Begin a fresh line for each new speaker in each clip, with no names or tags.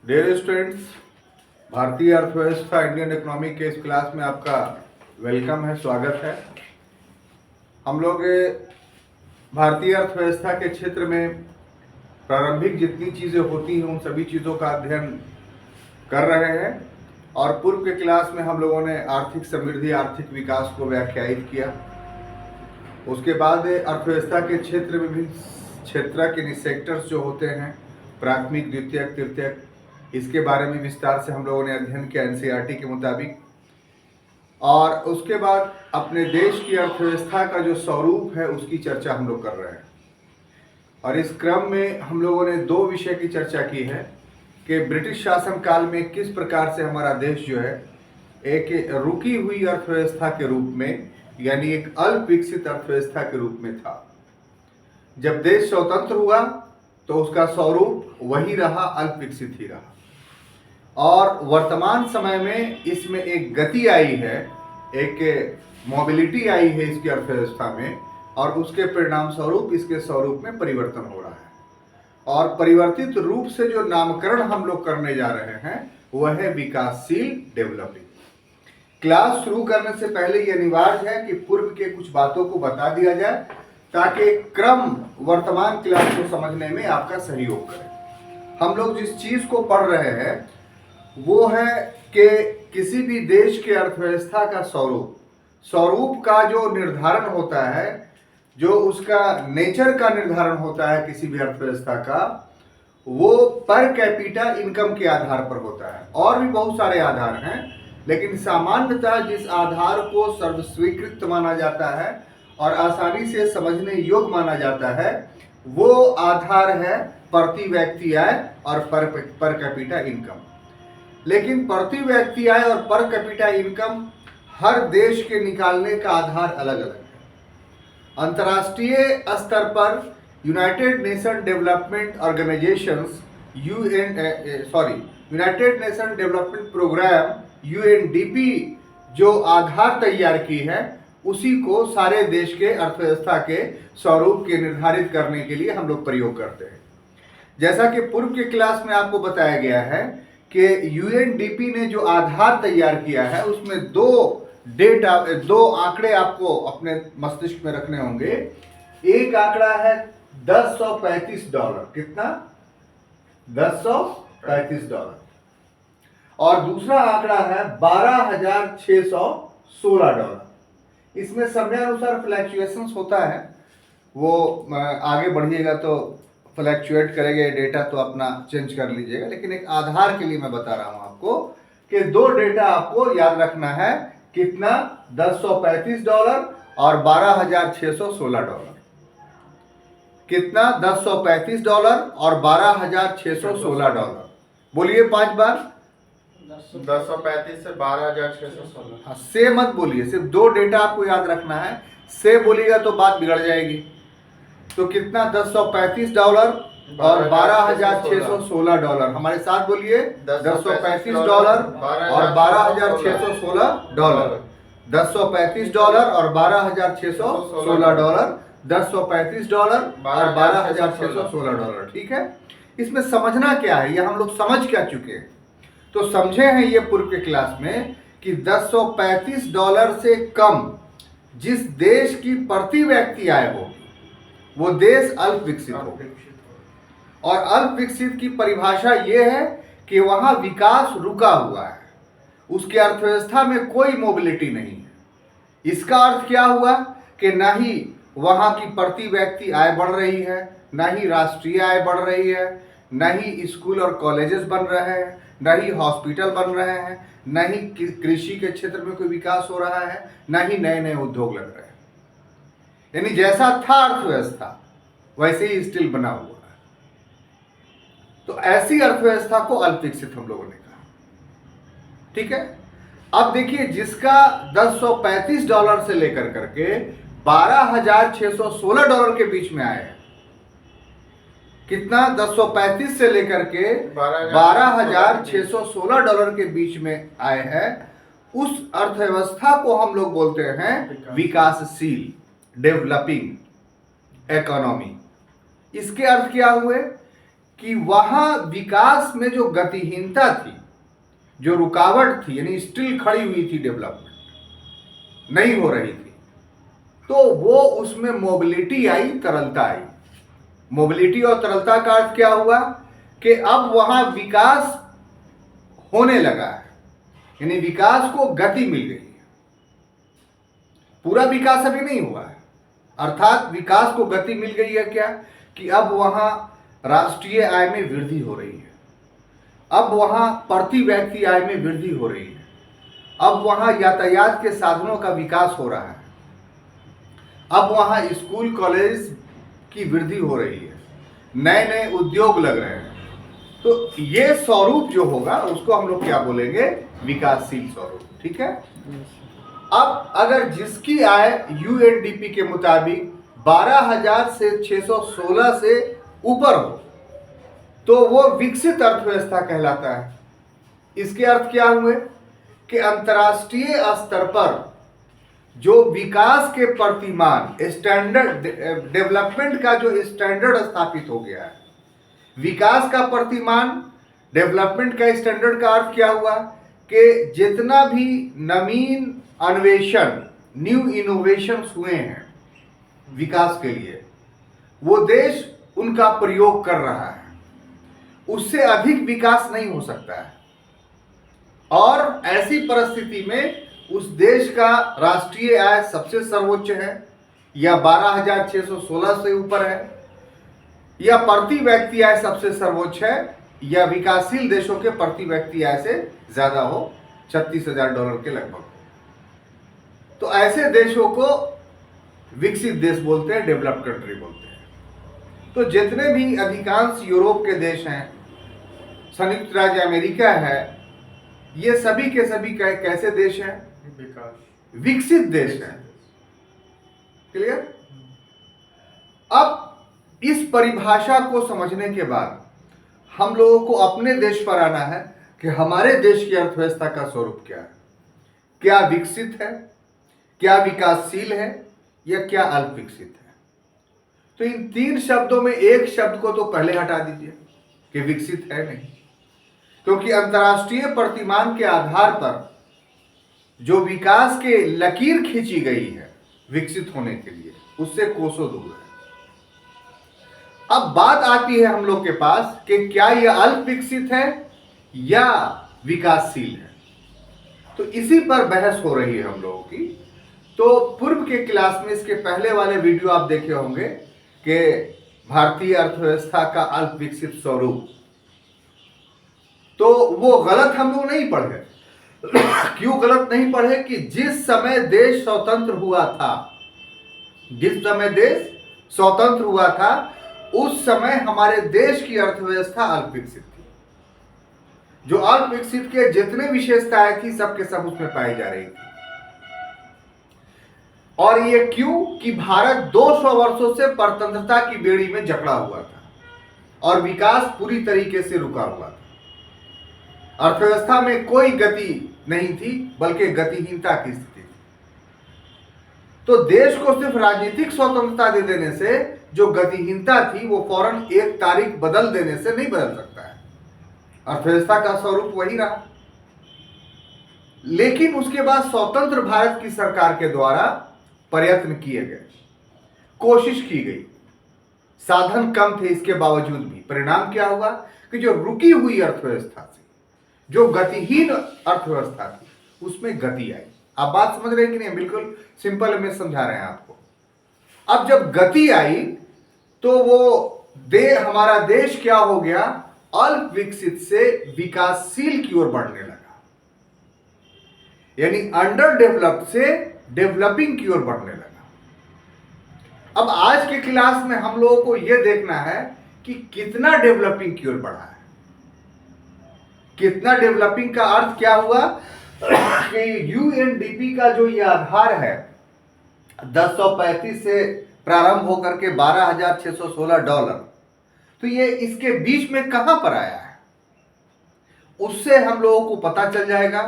Dear students, भारतीय अर्थव्यवस्था Indian economy के इस क्लास में आपका वेलकम है, स्वागत है। हम लोग भारतीय अर्थव्यवस्था के क्षेत्र में प्रारंभिक जितनी चीज़ें होती हैं उन सभी चीज़ों का अध्ययन कर रहे हैं और पूर्व के क्लास में हम लोगों ने आर्थिक समृद्धि, आर्थिक विकास को व्याख्यायित किया। उसके बाद अर्थव्यवस्था के क्षेत्र में भी क्षेत्र के सेक्टर्स जो होते हैं, प्राथमिक, द्वितीयक, तृतीयक, इसके बारे में विस्तार से हम लोगों ने अध्ययन किया एनसीईआरटी के मुताबिक। और उसके बाद अपने देश की अर्थव्यवस्था का जो स्वरूप है उसकी चर्चा हम लोग कर रहे हैं। और इस क्रम में हम लोगों ने दो विषय की चर्चा की है कि ब्रिटिश शासन काल में किस प्रकार से हमारा देश जो है एक रुकी हुई अर्थव्यवस्था के रूप में, यानी एक अल्प विकसित अर्थव्यवस्था के रूप में था। जब देश स्वतंत्र हुआ तो उसका स्वरूप वही रहा, अल्प विकसित ही रहा। और वर्तमान समय में इसमें एक गति आई है, एक मोबिलिटी आई है इसकी अर्थव्यवस्था में, और उसके परिणाम स्वरूप इसके स्वरूप में परिवर्तन हो रहा है। और परिवर्तित रूप से जो नामकरण हम लोग करने जा रहे हैं वह है विकासशील, डेवलपिंग। क्लास शुरू करने से पहले ये अनिवार्य है कि पूर्व के कुछ बातों को बता दिया जाए ताकि क्रम वर्तमान क्लास को समझने में आपका सहयोग करे। हम लोग जिस चीज को पढ़ रहे हैं वो है कि किसी भी देश के अर्थव्यवस्था का स्वरूप का जो निर्धारण होता है, जो उसका नेचर का निर्धारण होता है किसी भी अर्थव्यवस्था का, वो पर कैपिटा इनकम के आधार पर होता है। और भी बहुत सारे आधार हैं, लेकिन सामान्यतः जिस आधार को सर्वस्वीकृत माना जाता है और आसानी से समझने योग्य माना जाता है वो आधार है प्रति व्यक्ति आय और पर कैपिटा इनकम। लेकिन प्रति व्यक्ति आय और पर कैपिटा इनकम हर देश के निकालने का आधार अलग अलग है। अंतर्राष्ट्रीय स्तर पर United Nation development organisations United Nation development programme UNDP जो आधार तैयार की है उसी को सारे देश के अर्थव्यवस्था के स्वरूप के निर्धारित करने के लिए हम लोग प्रयोग करते हैं। जैसा कि पूर्व के क्लास में आपको बताया गया है कि यूएनडीपी ने जो आधार तैयार किया है उसमें दो आंकड़े आपको अपने मस्तिष्क में रखने होंगे। एक आंकड़ा है $1035। कितना? $1035। और दूसरा आंकड़ा है $12,616। इसमें समयानुसार फ्लैक्चुएशंस होता है, वो आगे बढ़िएगा तो फ्लैक्चुएट करेंगे डेटा, तो अपना चेंज कर लीजिएगा। लेकिन एक आधार के लिए मैं बता रहा हूं आपको कि दो डेटा आपको याद रखना है। कितना? $1035 और $12,616। कितना? $1035 और $12,616। बोलिए 5 बार।
1035 से 12,616।
हाँ, से मत बोलिए, सिर्फ दो डेटा आपको याद रखना है। से बोलिएगा तो बात बिगड़ जाएगी। तो कितना? $1035 और $12,616। हमारे साथ बोलिए, $1035 और $12,616। $1035 और $12,616। $1035 और $12,616। ठीक है। इसमें समझना क्या है, ये हम लोग समझ क्या चुके हैं। तो समझे हैं ये पूर्व के क्लास में कि $1035 से कम जिस देश की प्रति व्यक्ति आय होगी वो देश अल्प विकसित होगा। और अल्प विकसित की परिभाषा ये है कि वहां विकास रुका हुआ है, उसकी अर्थव्यवस्था में कोई मोबिलिटी नहीं है। इसका अर्थ क्या हुआ कि ना ही वहां की प्रति व्यक्ति आय बढ़ रही है, ना ही राष्ट्रीय आय बढ़ रही है, ना ही स्कूल और कॉलेजेस बन रहे हैं, ना ही हॉस्पिटल बन रहे हैं, ना ही कृषि के क्षेत्र में कोई विकास हो रहा है, ना ही नए नए उद्योग लग रहे हैं। यानी जैसा था अर्थव्यवस्था वैसे ही स्टिल बना हुआ है। तो ऐसी अर्थव्यवस्था को अल्प विकसित हम लोगों ने कहा। ठीक है। अब देखिए, जिसका $1035 से लेकर करके $12,616 के बीच में आया है। कितना? 1035 से लेकर के $12,616 के बीच में आए हैं। उस अर्थव्यवस्था को हम लोग बोलते हैं विकासशील, डेवलपिंग इकोनॉमी। इसके अर्थ क्या हुए कि वहां विकास में जो गतिहीनता थी, जो रुकावट थी, यानी स्टिल खड़ी हुई थी, डेवलपमेंट नहीं हो रही थी, तो वो उसमें मोबिलिटी आई, तरलता आई। मोबिलिटी और तरलता का अर्थ क्या हुआ कि अब वहां विकास होने लगा है, यानी विकास को गति मिल गई है। पूरा विकास अभी नहीं हुआ है, अर्थात विकास को गति मिल गई है क्या, कि अब वहां राष्ट्रीय आय में वृद्धि हो रही है, अब वहां प्रति व्यक्ति आय में वृद्धि हो रही है, अब वहां यातायात के साधनों का विकास हो रहा है, अब वहां स्कूल कॉलेज की वृद्धि हो रही है, नए नए उद्योग लग रहे हैं। तो ये स्वरूप जो होगा उसको हम लोग क्या बोलेंगे, विकासशील स्वरूप। ठीक है। अब अगर जिसकी आय यूएनडीपी के मुताबिक 12,000 से 616 से ऊपर हो तो वो विकसित अर्थव्यवस्था कहलाता है। इसके अर्थ क्या हुए कि अंतर्राष्ट्रीय स्तर पर जो विकास के प्रतिमान, स्टैंडर्ड डेवलपमेंट का जो स्टैंडर्ड स्थापित हो गया है, विकास का प्रतिमान, डेवलपमेंट का स्टैंडर्ड का अर्थ क्या हुआ कि जितना भी नवीन अन्वेषण, न्यू इनोवेशंस हुए हैं विकास के लिए, वो देश उनका प्रयोग कर रहा है, उससे अधिक विकास नहीं हो सकता है। और ऐसी परिस्थिति में उस देश का राष्ट्रीय आय सबसे सर्वोच्च है, या 12,616 से ऊपर है, या प्रति व्यक्ति आय सबसे सर्वोच्च है, या विकासशील देशों के प्रति व्यक्ति आय से ज्यादा हो, $36,000 के लगभग। तो ऐसे देशों को विकसित देश बोलते हैं, डेवलप्ड कंट्री बोलते हैं। तो जितने भी अधिकांश यूरोप के देश हैं, संयुक्त राज्य अमेरिका है, ये सभी के सभी कैसे देश हैं, विकसित देश हैं। क्लियर। अब इस परिभाषा को समझने के बाद हम लोगों को अपने देश पर आना है कि हमारे देश की अर्थव्यवस्था का स्वरूप क्या है, क्या विकसित है, क्या विकासशील है, या क्या अल्प विकसित है। तो इन तीन शब्दों में एक शब्द को तो पहले हटा दीजिए कि विकसित है नहीं, क्योंकि अंतर्राष्ट्रीय प्रतिमान के आधार पर जो विकास के लकीर खींची गई है विकसित होने के लिए, उससे कोसों दूर है। अब बात आती है हम लोग के पास कि क्या यह अल्प विकसित है या विकासशील है। तो इसी पर बहस हो रही है हम लोगों की। तो पूर्व के क्लास में, इसके पहले वाले वीडियो आप देखे होंगे कि भारतीय अर्थव्यवस्था का अल्प विकसित स्वरूप, तो वो गलत हम लोग नहीं पढ़े। क्यों गलत नहीं पढ़े कि जिस समय देश स्वतंत्र हुआ था, जिस समय देश स्वतंत्र हुआ था, उस समय हमारे देश की अर्थव्यवस्था अल्प विकसित थी। जो अल्प विकसित के जितने विशेषताएं थी सबके सब उसमें पाई जा रही थी। और ये क्यों कि भारत 200 वर्षों से परतंत्रता की बेड़ी में जकड़ा हुआ था और विकास पूरी तरीके से रुका हुआ था। अर्थव्यवस्था में कोई गति नहीं थी, बल्कि गतिहीनता की स्थिति थी। तो देश को सिर्फ राजनीतिक स्वतंत्रता दे देने से जो गतिहीनता थी वो फौरन एक तारीख बदल देने से नहीं बदल सकता है। अर्थव्यवस्था का स्वरूप वही रहा। लेकिन उसके बाद स्वतंत्र भारत की सरकार के द्वारा प्रयत्न किए गए, कोशिश की गई, साधन कम थे, इसके बावजूद भी परिणाम क्या हुआ कि जो रुकी हुई अर्थव्यवस्था थी, जो गतिहीन अर्थव्यवस्था थी, उसमें गति आई। आप बात समझ रहे हैं कि नहीं? बिल्कुल सिंपल में समझा रहे हैं आपको। अब जब गति आई तो वो हमारा देश क्या हो गया, अल्प विकसित से विकासशील की ओर बढ़ने लगा, यानी अंडर डेवलप्ड से डेवलपिंग की ओर बढ़ने लगा। अब आज के क्लास में हम लोगों को यह देखना है कि कितना डेवलपिंग की ओर बढ़ा है। कितना डेवलपिंग का अर्थ क्या हुआ कि यूएनडीपी का जो ये आधार है 1035 से प्रारंभ होकर के $12,616, तो ये इसके बीच में कहां पर आया है, उससे हम लोगों को पता चल जाएगा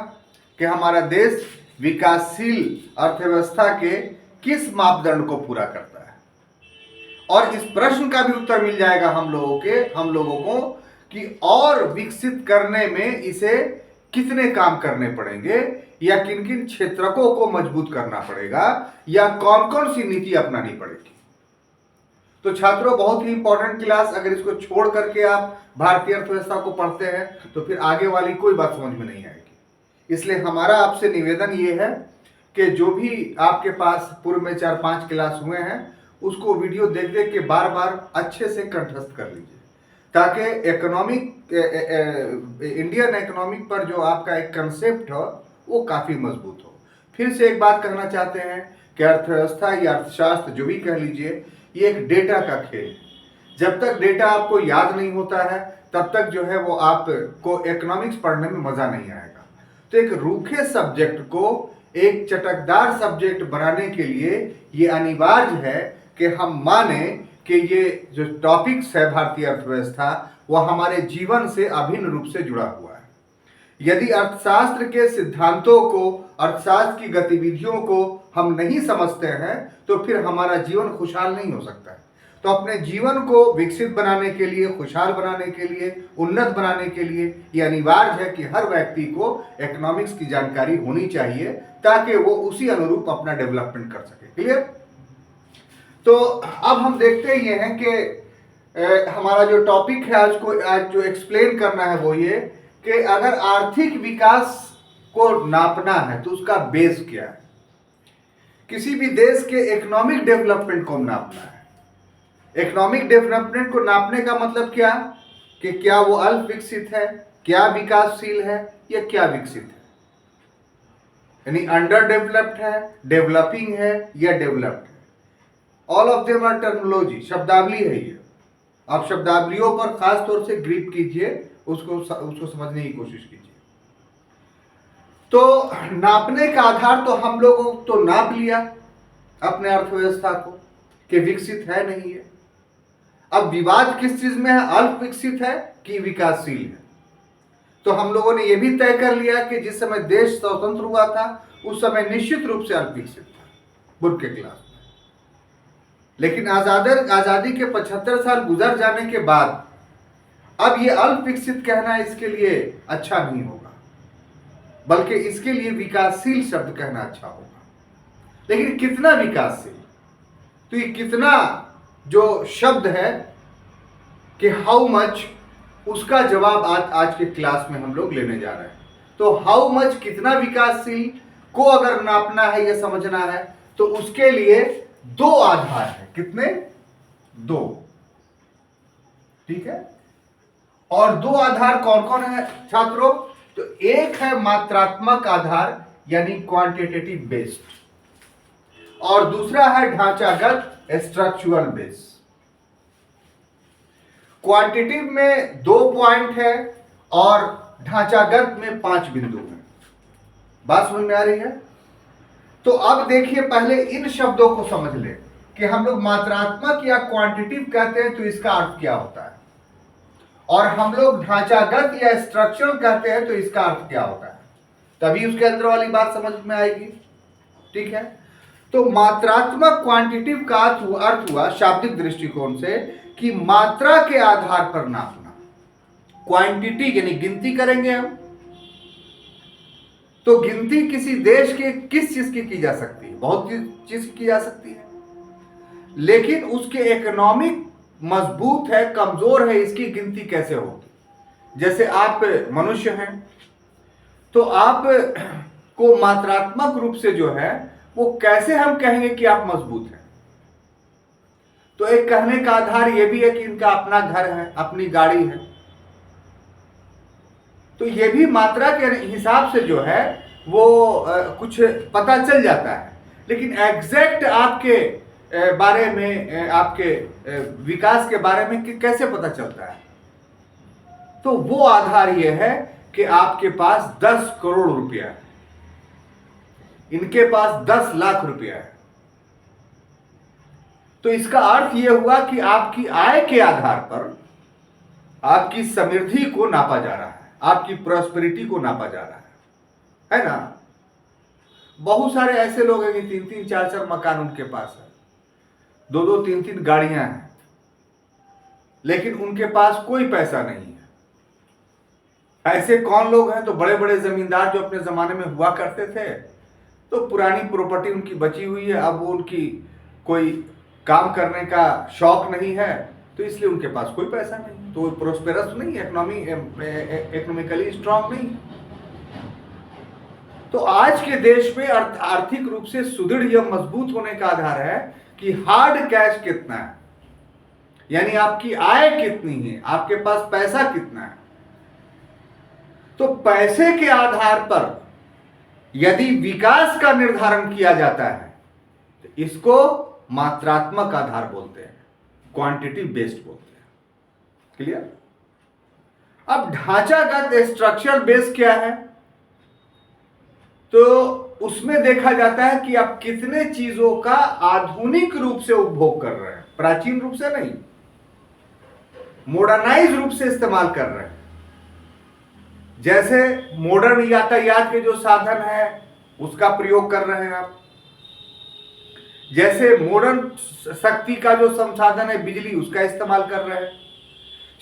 कि हमारा देश विकासशील अर्थव्यवस्था के किस मापदंड को पूरा करता है। और इस प्रश्न का भी उत्तर मिल जाएगा हम लोगों को कि और विकसित करने में इसे कितने काम करने पड़ेंगे या किन किन क्षेत्रकों को मजबूत करना पड़ेगा या कौन कौन सी नीति अपनानी पड़ेगी। तो छात्रों, बहुत ही इंपॉर्टेंट क्लास, अगर इसको छोड़ करके आप भारतीय अर्थव्यवस्था को पढ़ते हैं तो फिर आगे वाली कोई बात समझ में नहीं आएगी। इसलिए हमारा आपसे निवेदन ये है कि जो भी आपके पास पूर्व में 4-5 क्लास हुए हैं उसको वीडियो देख देख के बार बार अच्छे से कंठस्थ कर लीजिए, ताकि इंडियन इकोनॉमिक पर जो आपका एक कंसेप्ट हो वो काफ़ी मजबूत हो। फिर से एक बात कहना चाहते हैं कि अर्थव्यवस्था या अर्थशास्त्र जो भी कह लीजिए, ये एक डेटा का खेल है। जब तक डेटा आपको याद नहीं होता है तब तक जो है वो आपको इकोनॉमिक्स पढ़ने में मज़ा नहीं आएगा। तो एक रूखे सब्जेक्ट को एक चटकदार सब्जेक्ट बनाने के लिए ये अनिवार्य है कि हम माने कि ये जो टॉपिक्स है भारतीय अर्थव्यवस्था वह हमारे जीवन से अभिन्न रूप से जुड़ा हुआ है। यदि अर्थशास्त्र के सिद्धांतों को, अर्थशास्त्र की गतिविधियों को हम नहीं समझते हैं तो फिर हमारा जीवन खुशहाल नहीं हो सकता है। तो अपने जीवन को विकसित बनाने के लिए, खुशहाल बनाने के लिए, उन्नत बनाने के लिए ये अनिवार्य है कि हर व्यक्ति को इकोनॉमिक्स की जानकारी होनी चाहिए ताकि वो उसी अनुरूप अपना डेवलपमेंट कर सके। क्लियर? तो अब हम देखते ये हैं कि हमारा जो टॉपिक है आज जो एक्सप्लेन करना है वो ये कि अगर आर्थिक विकास को नापना है तो उसका बेस क्या है। किसी भी देश के इकोनॉमिक डेवलपमेंट को नापना है। इकोनॉमिक डेवलपमेंट को नापने का मतलब क्या कि क्या वो अल्प विकसित है, क्या विकासशील है या क्या विकसित है, यानी अंडर डेवलप्ड है, डेवलपिंग है या डेवलप्ड है। All of them are terminology, शब्दावली है ये। आप शब्दावलियों पर खास तौर से ग्रिप कीजिए, उसको समझने की कोशिश कीजिए। तो नापने का आधार तो हम लोगों तो नाप लिया अपने अर्थव्यवस्था को कि विकसित है नहीं है। अब विवाद किस चीज में है, अल्प विकसित है कि विकासशील है। तो हम लोगों ने यह भी तय कर लिया कि जिस समय देश स्वतंत्र हुआ था उस समय निश्चित रूप से अल्प विकसित था बुर्ज के क्लास में। लेकिन आजादी के 75 साल गुजर जाने के बाद अब ये अल्प विकसित कहना इसके लिए अच्छा नहीं होगा, बल्कि इसके लिए विकासशील शब्द कहना अच्छा होगा। लेकिन कितना विकासशील, तो ये कितना जो शब्द है कि हाउ मच, उसका जवाब आज के क्लास में हम लोग लेने जा रहे हैं। तो हाउ मच, कितना विकासशील को अगर नापना है या समझना है तो उसके लिए दो आधार है। कितने? दो। ठीक है। और दो आधार कौन कौन है छात्रों? तो एक है मात्रात्मक आधार यानी क्वांटिटेटिव बेस्ड, और दूसरा है ढांचागत स्ट्रक्चरल बेस। क्वांटिटिव में 2 पॉइंट है और ढांचागत में 5 बिंदु हैं। बात समझ में आ रही है? तो अब देखिए, पहले इन शब्दों को समझ लें कि हम लोग मात्रात्मक या क्वांटिटिव कहते हैं तो इसका अर्थ क्या होता है, और हम लोग ढांचागत या स्ट्रक्चरल कहते हैं तो इसका अर्थ क्या होता है। तभी उसके अंदर वाली बात समझ में आएगी। ठीक है। तो मात्रात्मक, क्वांटिटिव का अर्थ हुआ शाब्दिक दृष्टिकोण से कि मात्रा के आधार पर नापना। क्वांटिटी यानी गिनती करेंगे हम, तो गिनती किसी देश के किस चीज की जा सकती है? बहुत चीज की जा सकती है, लेकिन उसके इकोनॉमिक मजबूत है, कमजोर है, इसकी गिनती कैसे होगी? जैसे आप मनुष्य हैं तो आप को मात्रात्मक रूप से जो है वो कैसे हम कहेंगे कि आप मजबूत हैं? तो एक कहने का आधार यह भी है कि इनका अपना घर है, अपनी गाड़ी है, तो यह भी मात्रा के हिसाब से जो है वो कुछ पता चल जाता है। लेकिन एग्जैक्ट आपके बारे में, आपके विकास के बारे में कैसे पता चलता है? तो वो आधार यह है कि आपके पास 10 करोड़ रुपया है, इनके पास 10 लाख रुपया है। तो इसका अर्थ यह हुआ कि आपकी आय के आधार पर आपकी समृद्धि को नापा जा रहा है, आपकी प्रॉस्पेरिटी को नापा जा रहा है ना? बहुत सारे ऐसे लोग हैं कि 3-3, 4-4 मकान उनके पास है। दो दो तीन तीन गाड़ियां हैं, लेकिन उनके पास कोई पैसा नहीं है। ऐसे कौन लोग हैं? तो बड़े बड़े जमींदार जो अपने जमाने में हुआ करते थे, तो पुरानी प्रॉपर्टी उनकी बची हुई है, अब वो उनकी कोई काम करने का शौक नहीं है, तो इसलिए उनके पास कोई पैसा नहीं, तो वो प्रोस्पेरस नहीं है, इकोनॉमिकली स्ट्रांग नहीं है। तो आज के देश में आर्थिक रूप से सुदृढ़ या मजबूत होने का आधार है कि हार्ड कैश कितना है, यानी आपकी आय कितनी है, आपके पास पैसा कितना है। तो पैसे के आधार पर यदि विकास का निर्धारण किया जाता है तो इसको मात्रात्मक आधार बोलते हैं, क्वांटिटी बेस्ड बोलते हैं। क्लियर? अब ढांचागत स्ट्रक्चर बेस क्या है? तो उसमें देखा जाता है कि आप कितने चीजों का आधुनिक रूप से उपभोग कर रहे हैं, प्राचीन रूप से नहीं, मॉडर्नाइज रूप से इस्तेमाल कर रहे हैं। जैसे मॉडर्न यातायात के जो साधन है उसका प्रयोग कर रहे हैं आप, जैसे मॉडर्न शक्ति का जो संसाधन है बिजली, उसका इस्तेमाल कर रहे हैं,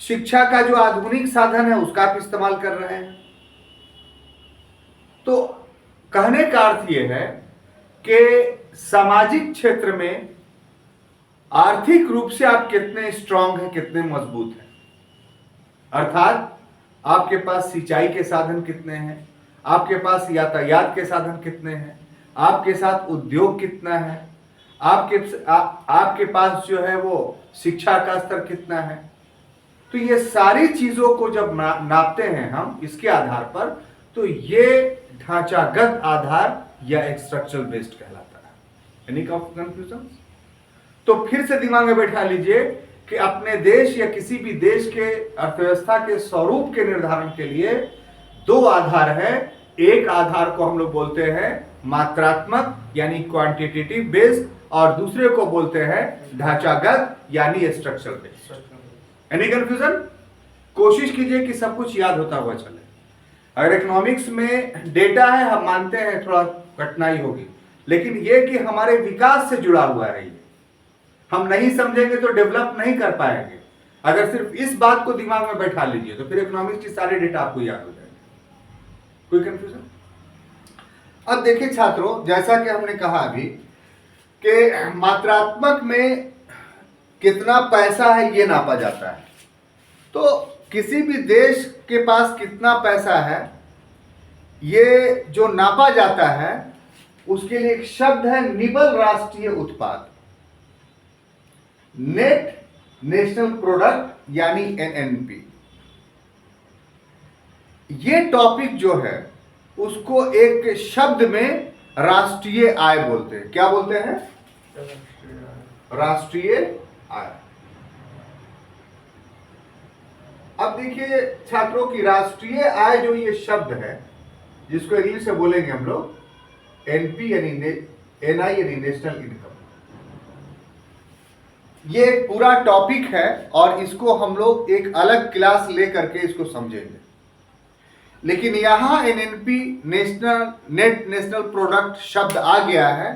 शिक्षा का जो आधुनिक साधन है उसका आप इस्तेमाल कर रहे हैं। तो कहने का अर्थ यह है कि सामाजिक क्षेत्र में आर्थिक रूप से आप कितने स्ट्रांग हैं, कितने मजबूत हैं, अर्थात आपके पास सिंचाई के साधन कितने हैं, आपके पास यातायात के साधन कितने हैं, आपके साथ उद्योग कितना है, आपके पास जो है वो शिक्षा का स्तर कितना है। तो ये सारी चीजों को जब नापते हैं हम इसके आधार पर, तो ये ढांचागत आधार या स्ट्रक्चरल बेस्ड कहलाता है। Any confusion? तो फिर से दिमाग में बैठा लीजिए कि अपने देश या किसी भी देश के अर्थव्यवस्था के स्वरूप के निर्धारण के लिए दो आधार है। एक आधार को हम लोग बोलते हैं मात्रात्मक यानी क्वांटिटेटिव बेस्ड, और दूसरे को बोलते हैं ढांचागत यानी स्ट्रक्चरल बेस्ड। Any confusion? कोशिश कीजिए कि सब कुछ याद होता हुआ चले। अगर इकोनॉमिक्स में डेटा है, हम मानते हैं थोड़ा कठिनाई होगी, लेकिन यह कि हमारे विकास से जुड़ा हुआ है, ये हम नहीं समझेंगे तो डेवलप नहीं कर पाएंगे। अगर सिर्फ इस बात को दिमाग में बैठा लीजिए तो फिर इकोनॉमिक्स की सारे डेटा आपको याद हो जाएंगे। कोई कंफ्यूजन? अब देखिए छात्रों, जैसा कि हमने कहा अभी कि मात्रात्मक में कितना पैसा है ये नापा जाता है। तो किसी भी देश के पास कितना पैसा है ये जो नापा जाता है, उसके लिए एक शब्द है निबल राष्ट्रीय उत्पाद, नेट नेशनल प्रोडक्ट यानी एनएनपी। ये टॉपिक जो है उसको एक शब्द में राष्ट्रीय आय बोलते हैं। क्या बोलते हैं? राष्ट्रीय आय। अब देखिए छात्रों की राष्ट्रीय आय जो ये शब्द है, जिसको इंग्लिश से बोलेंगे हम लोग एनपी यानी एनआई यानी नेशनल इनकम, ये एक पूरा टॉपिक है और इसको हम लोग एक अलग क्लास लेकर के इसको समझेंगे। लेकिन यहां एनएनपी नेट नेशनल प्रोडक्ट शब्द आ गया है,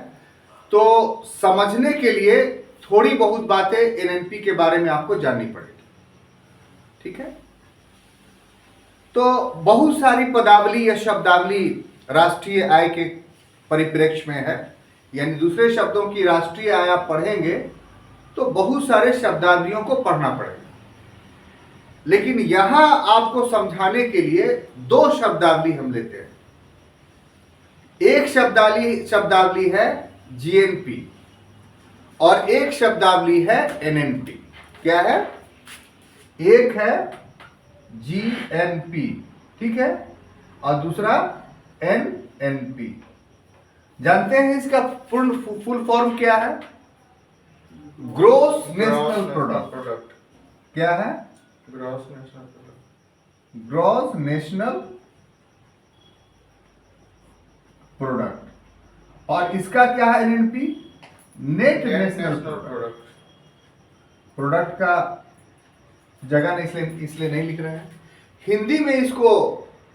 तो समझने के लिए थोड़ी बहुत बातें एनएनपी के बारे में आपको जाननी पड़ेगी। ठीक है? तो बहुत सारी पदावली या शब्दावली राष्ट्रीय आय के परिप्रेक्ष्य में है, यानी दूसरे शब्दों की राष्ट्रीय आय आप पढ़ेंगे तो बहुत सारे शब्दावलियों को पढ़ना पड़ेगा। लेकिन यहां आपको समझाने के लिए दो शब्दावली हम लेते हैं। एक शब्दावली है जीएनपी और एक शब्दावली है एनएनपी। क्या है? एक है जीएनपी, ठीक है, और दूसरा एनएनपी। जानते हैं इसका फुल फॉर्म क्या है? Gross national product. क्या है?
Gross national product.
Gross national product. और इसका क्या है? NNP net national product. Product का जगह इसलिए नहीं लिख रहे हैं। हिंदी में इसको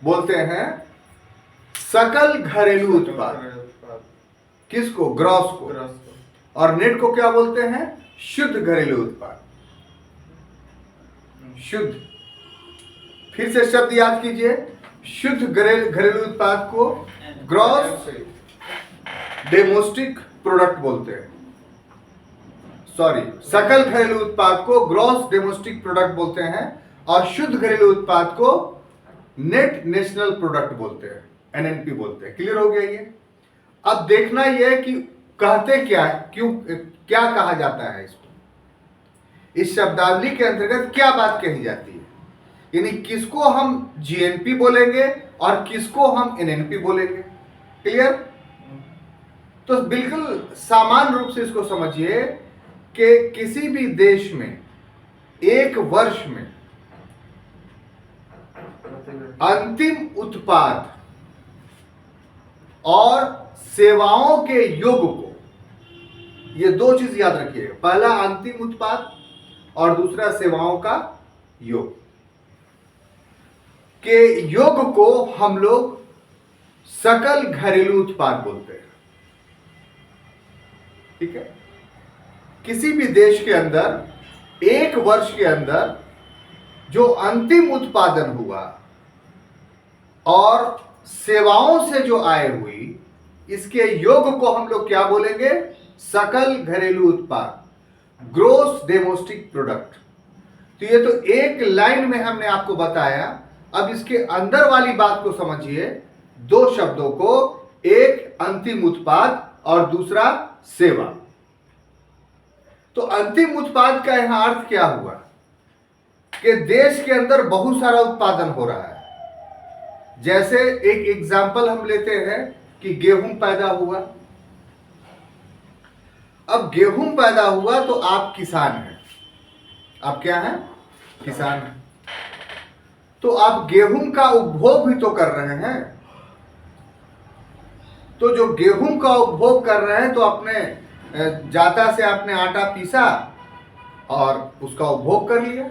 बोलते हैं सकल घरेलू उत्पाद। किसको? ग्रॉस को। और नेट को क्या बोलते हैं? शुद्ध घरेलू उत्पाद। शुद्ध, फिर से शब्द याद कीजिए, शुद्ध घरेलू उत्पाद को ग्रॉस डोमेस्टिक प्रोडक्ट बोलते हैं। सॉरी, सकल घरेलू उत्पाद को ग्रॉस डोमेस्टिक प्रोडक्ट बोलते हैं और शुद्ध घरेलू उत्पाद को नेट नेशनल प्रोडक्ट बोलते हैं, एनएनपी बोलते हैं। क्लियर हो गया ये? अब देखना यह कि कहते क्या है, क्यों, क्या कहा जाता है इसको, इस शब्दावली के अंतर्गत क्या बात कही जाती है, यानी किसको हम जीएनपी बोलेंगे और किसको हम एनएनपी बोलेंगे। क्लियर? तो बिल्कुल सामान्य रूप से इसको समझिए कि किसी भी देश में एक वर्ष में अंतिम उत्पाद और सेवाओं के योग को, ये दो चीज याद रखिएगा, पहला अंतिम उत्पाद और दूसरा सेवाओं का योग, के योग को हम लोग सकल घरेलू उत्पाद बोलते हैं। ठीक है? किसी भी देश के अंदर एक वर्ष के अंदर जो अंतिम उत्पादन हुआ और सेवाओं से जो आय हुई, इसके योग को हम लोग क्या बोलेंगे? सकल घरेलू उत्पाद, ग्रोस डोमेस्टिक प्रोडक्ट। तो ये तो एक लाइन में हमने आपको बताया। अब इसके अंदर वाली बात को समझिए, दो शब्दों को, एक अंतिम उत्पाद और दूसरा सेवा। तो अंतिम उत्पाद का यहां अर्थ क्या हुआ कि देश के अंदर बहुत सारा उत्पादन हो रहा है। जैसे एक एग्जाम्पल हम लेते हैं कि गेहूं पैदा हुआ। अब गेहूं पैदा हुआ तो आप किसान हैं। आप क्या हैं? किसान हैं। तो आप गेहूं का उपभोग भी तो कर रहे हैं। तो जो गेहूं का उपभोग कर रहे हैं तो अपने जाता से आपने आटा पीसा और उसका उपभोग कर लिया।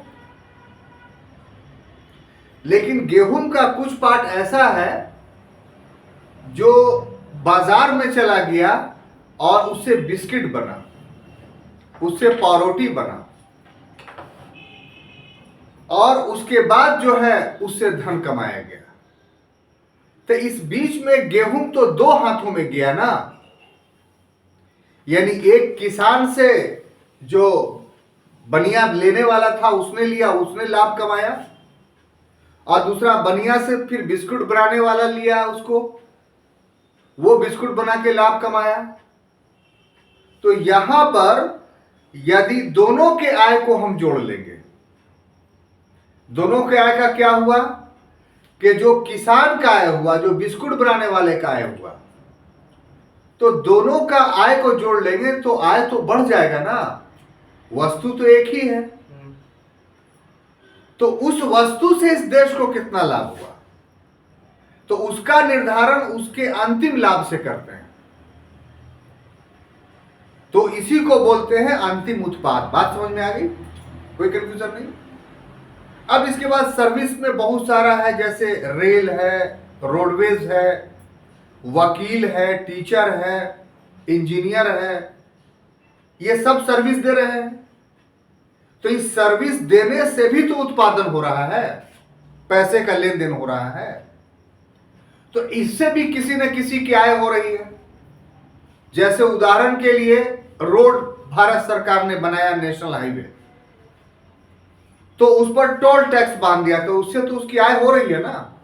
लेकिन गेहूं का कुछ पार्ट ऐसा है जो बाजार में चला गया और उससे बिस्किट बना, उससे पावरोटी बना, और उसके बाद जो है उससे धन कमाया गया। तो इस बीच में गेहूं तो दो हाथों में गया ना, यानी एक किसान से जो बनिया लेने वाला था उसने लिया, उसने लाभ कमाया, और दूसरा बनिया से फिर बिस्कुट बनाने वाला लिया उसको, वो बिस्कुट बना के लाभ कमाया। तो यहां पर यदि दोनों के आय को हम जोड़ लेंगे, दोनों के आय का क्या हुआ कि जो किसान का आय हुआ, जो बिस्कुट बनाने वाले का आय हुआ, तो दोनों का आय को जोड़ लेंगे तो आय तो बढ़ जाएगा ना, वस्तु तो एक ही है। तो उस वस्तु से इस देश को कितना लाभ हुआ, तो उसका निर्धारण उसके अंतिम लाभ से करते हैं। तो इसी को बोलते हैं अंतिम उत्पाद। बात समझ में आ गई? कोई कंफ्यूजन नहीं? अब इसके बाद सर्विस में बहुत सारा है, जैसे रेल है, रोडवेज है, वकील है, टीचर है, इंजीनियर है, ये सब सर्विस दे रहे हैं। तो इस सर्विस देने से भी तो उत्पादन हो रहा है, पैसे का लेन देन हो रहा है। तो इससे भी किसी न किसी की आय हो रही है। जैसे उदाहरण के लिए रोड भारत सरकार ने बनाया, नेशनल हाईवे, तो उस पर टोल टैक्स बांध दिया, तो उससे तो उसकी आय हो रही है ना।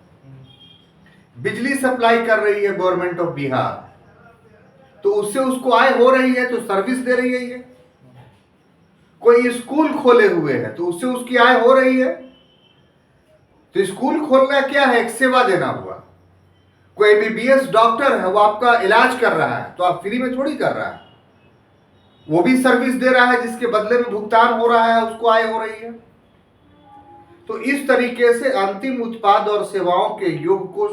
बिजली सप्लाई कर रही है गवर्नमेंट ऑफ बिहार, तो उससे उसको आय हो रही है, तो सर्विस दे रही है ये। कोई स्कूल खोले हुए है तो उससे उसकी आय हो रही है। तो स्कूल खोलना क्या है? एक सेवा देना हुआ। कोई एमबीबीएस डॉक्टर है, वो आपका इलाज कर रहा है, तो आप फ्री में थोड़ी कर रहा है, वो भी सर्विस दे रहा है, जिसके बदले में भुगतान हो रहा है, उसको आय हो रही है। तो इस तरीके से अंतिम उत्पाद और सेवाओं के योग को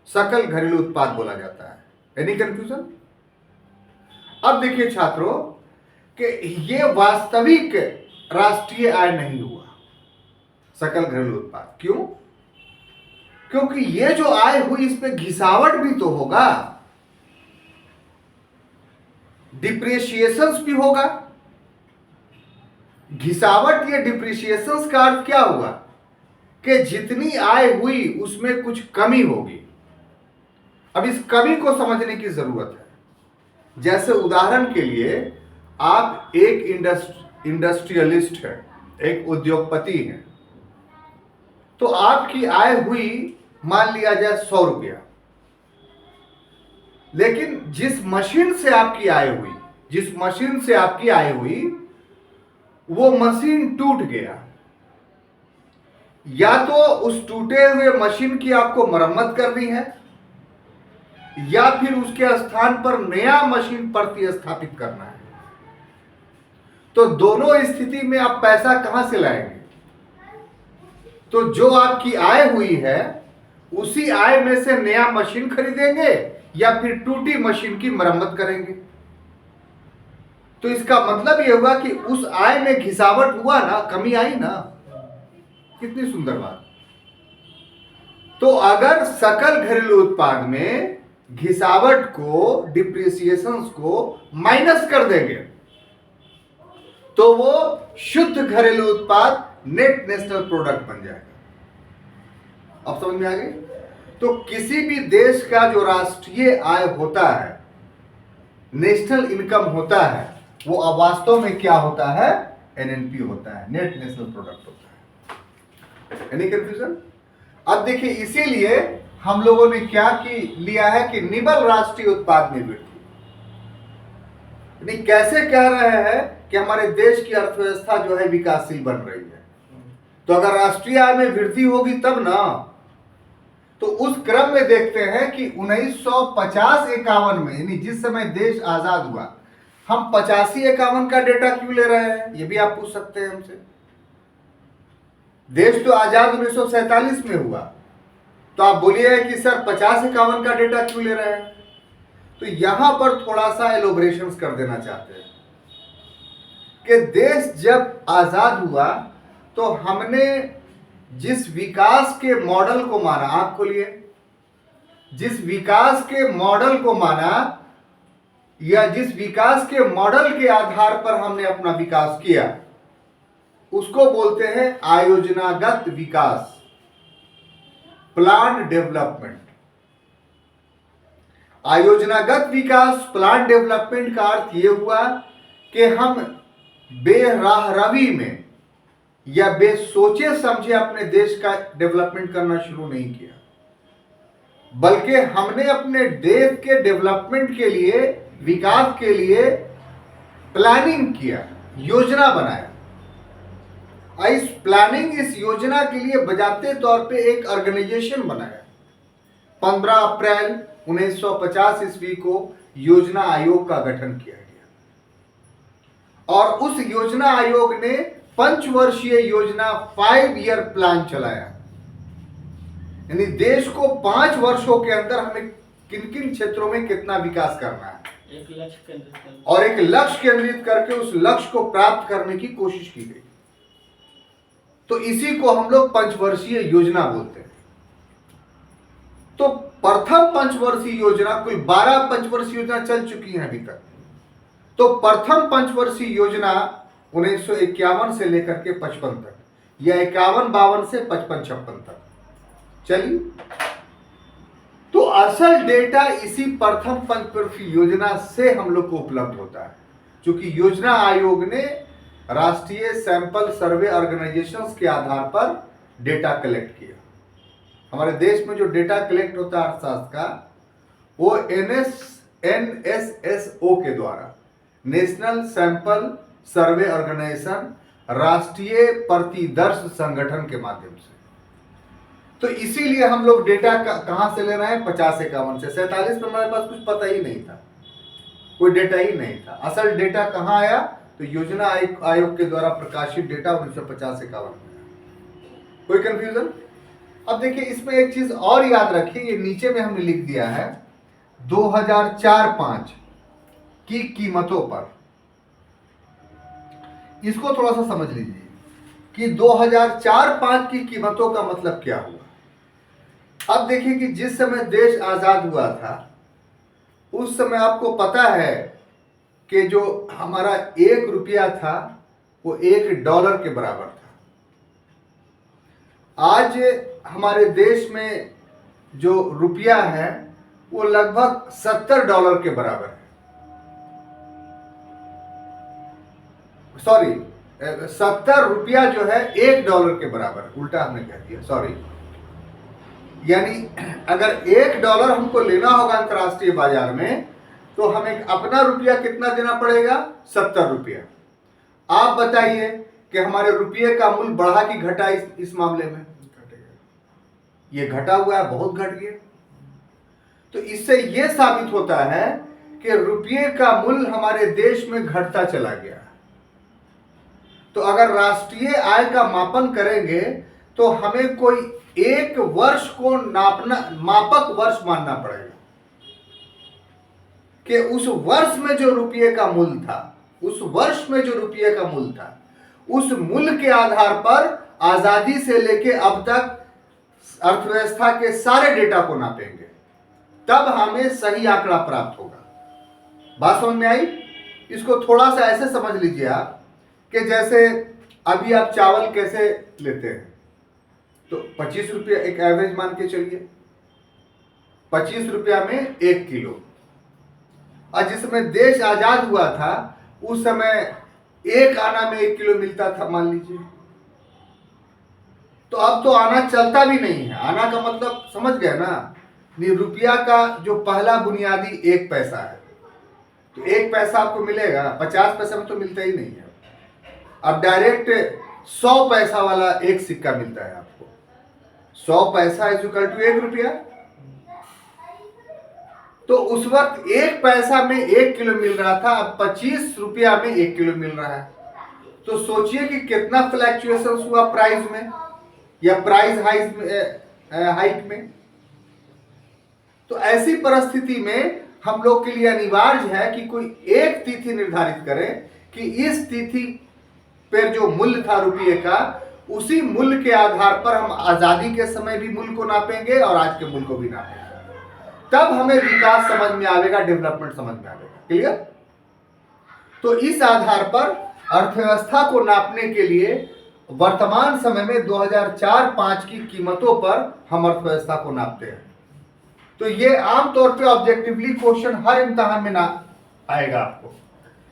सकल घरेलू उत्पाद बोला जाता है। Any confusion? अब देखिए छात्रों कि ये वास्तविक राष्ट्रीय आय नहीं हुआ सकल घरेलू उत्पाद। क्यों? क्योंकि ये जो आय हुई इसमें घिसावट भी तो होगा। डिप्रिसिएशंस भी होगा। घिसावट या डिप्रिसिएशंस का अर्थ क्या हुआ कि जितनी आय हुई उसमें कुछ कमी होगी। अब इस कमी को समझने की जरूरत है। जैसे उदाहरण के लिए आप एक इंडस्ट्रियलिस्ट है, एक उद्योगपति है, तो आपकी आय हुई मान लिया जाए 100 रुपया, लेकिन जिस मशीन से आपकी आय हुई वो मशीन टूट गया, या तो उस टूटे हुए मशीन की आपको मरम्मत करनी है या फिर उसके स्थान पर नया मशीन प्रतिस्थापित करना है। तो दोनों स्थिति में आप पैसा कहां से लाएंगे? तो जो आपकी आय हुई है उसी आय में से नया मशीन खरीदेंगे या फिर टूटी मशीन की मरम्मत करेंगे। तो इसका मतलब यह होगा कि उस आय में घिसावट हुआ ना, कमी आई ना। कितनी सुंदर बात। तो अगर सकल घरेलू उत्पाद में घिसावट को, डिप्रिसिएशंस को माइनस कर देंगे तो वो शुद्ध घरेलू उत्पाद, नेट नेशनल प्रोडक्ट बन जाएगा। अब समझ में आ गई? तो किसी भी देश का जो राष्ट्रीय आय होता है, नेशनल इनकम होता है, वो अब वास्तव में क्या होता है? एनएनपी होता है, नेट नेशनल प्रोडक्ट होता है। Any confusion? अब देखिए, इसीलिए हम लोगों ने क्या लिया है कि निबल राष्ट्रीय उत्पाद में वृद्धि। कैसे कह रहे हैं कि हमारे देश की अर्थव्यवस्था जो है विकासशील बन रही है। तो अगर राष्ट्रीय आय में वृद्धि होगी तब ना। तो उस क्रम में देखते हैं कि 1950-51 में, यानी जिस समय देश आजाद हुआ, हम 85-51 का डेटा क्यों ले रहे हैं? ये भी आप पूछ सकते हैं हमसे। देश तो आजाद 1947 में हुआ, तो आप बोलिए कि सर 50-51 का डेटा क्यों ले रहे हैं? तो यहां पर थोड़ा सा एलोबरेशंस कर देना चाहते हैं कि देश जब आजाद हुआ तो हमने जिस विकास के मॉडल को माना, आप खोलिए, जिस विकास के मॉडल को माना या जिस विकास के मॉडल के आधार पर हमने अपना विकास किया, उसको बोलते हैं आयोजनागत विकास, प्लान डेवलपमेंट। आयोजनागत विकास, प्लान डेवलपमेंट का अर्थ यह हुआ कि हम बेराहरवी में या बेसोचे समझे अपने देश का डेवलपमेंट करना शुरू नहीं किया, बल्कि हमने अपने देश के डेवलपमेंट के लिए, विकास के लिए प्लानिंग किया, योजना बनाया। इस प्लानिंग, इस योजना के लिए बजाते तौर पे एक ऑर्गेनाइजेशन बनाया। 15 अप्रैल 1950 ईस्वी को योजना आयोग का गठन किया गया और उस योजना आयोग ने पंचवर्षीय योजना 5 ईयर प्लान चलाया। यानी देश को 5 वर्षों के अंदर हमें किन किन क्षेत्रों में कितना विकास करना है, एक लक्ष्य केंद्रित करके उस लक्ष्य को प्राप्त करने की कोशिश की गई। तो इसी को हम लोग पंचवर्षीय योजना बोलते हैं। तो प्रथम पंचवर्षीय योजना, कुल 12 पंचवर्षीय योजना चल चुकी हैं अभी तक। तो प्रथम पंचवर्षीय योजना 1951 से लेकर के 55 तक, या 51-52 से 55-56 तक चली। तो असल डेटा इसी प्रथम पंचवर्षीय योजना से हम लोग को उपलब्ध होता है, क्योंकि योजना आयोग ने राष्ट्रीय सैंपल सर्वे ऑर्गेनाइजेशंस के आधार पर डेटा कलेक्ट किया। हमारे देश में जो डेटा कलेक्ट होता है अर्थशास्त्र का, वो NSSO के द्वारा, नेशनल सैंपल सर्वे ऑर्गेनाइजेशन, राष्ट्रीय प्रतिदर्श संगठन के माध्यम से। तो इसीलिए हम लोग डेटा कहां से ले रहे हैं? 50-51 से। 47 में हमारे पास कुछ पता ही नहीं था, कोई डेटा ही नहीं था। असल डेटा कहां आया? तो योजना आयोग के द्वारा प्रकाशित डेटा 1950-51 में। कोई कंफ्यूजन? अब देखिए, इसमें एक चीज और याद रखिए, ये नीचे में हमने लिख दिया है 2004-05 की कीमतों पर। इसको थोड़ा सा समझ लीजिए कि 2004-05 की कीमतों का मतलब क्या हुआ। अब देखिए कि जिस समय देश आजाद हुआ था, उस समय आपको पता है कि जो हमारा 1 रुपया था वो $1 के बराबर था। आज हमारे देश में जो रुपया है वो लगभग $70 के बराबर है। सॉरी, 70 रुपया जो है $1 के बराबर है, उल्टा हमने कह दिया, सॉरी। यानी अगर $1 हमको लेना होगा अंतर्राष्ट्रीय बाजार में तो हमें अपना रुपया कितना देना पड़ेगा? 70 रुपया। आप बताइए कि हमारे रुपये का मूल्य बढ़ा कि घटा इस मामले में? ये घटा हुआ है, बहुत घट गया। तो इससे यह साबित होता है कि रुपये का मूल्य हमारे देश में घटता चला गया। तो अगर राष्ट्रीय आय का मापन करेंगे तो हमें कोई एक वर्ष को मापक वर्ष मानना पड़ेगा कि उस वर्ष में जो रुपये का मूल्य था, उस मूल्य के आधार पर आजादी से लेके अब तक अर्थव्यवस्था के सारे डेटा को नापेंगे, तब हमें सही आंकड़ा प्राप्त होगा। बात समझ में आई? इसको थोड़ा सा ऐसे समझ लीजिए आप कि जैसे अभी आप चावल कैसे लेते हैं, तो 25 रुपया एक एवरेज मान के चलिए, 25 रुपया में 1 किलो। और जिस समय देश आजाद हुआ था उस समय 1 आना में 1 किलो मिलता था, मान लीजिए। तो अब तो आना चलता भी नहीं है। आना का मतलब समझ गए ना? रुपया का जो पहला बुनियादी 1 पैसा है, तो 1 पैसा आपको मिलेगा, 50 पैसा में तो मिलता ही नहीं है। अब डायरेक्ट 100 पैसा वाला एक सिक्का मिलता है आपको। 100 पैसा इज इक्वल टू 1 रुपया। तो उस वक्त 1 पैसा में 1 किलो मिल रहा था, अब 25 रुपया में 1 किलो मिल रहा है। तो सोचिए कि कितना फ्लैक्चुएशन हुआ प्राइस में या प्राइस हाइक में। तो ऐसी परिस्थिति में हम लोग के लिए अनिवार्य है कि कोई एक तिथि निर्धारित करें कि इस तिथि पर जो मूल्य था रुपये का, उसी मूल्य के आधार पर हम आजादी के समय भी मूल्य को नापेंगे और आज के मूल्य को भी नापेंगे। तब हमें विकास समझ में आएगा, डेवलपमेंट समझ में आएगा। क्लियर? तो इस आधार पर अर्थव्यवस्था को नापने के लिए वर्तमान समय में 2004-05 की कीमतों पर हम अर्थव्यवस्था को नापते हैं। तो ये आमतौर पे ऑब्जेक्टिवली क्वेश्चन हर इम्तिहान में ना आएगा आपको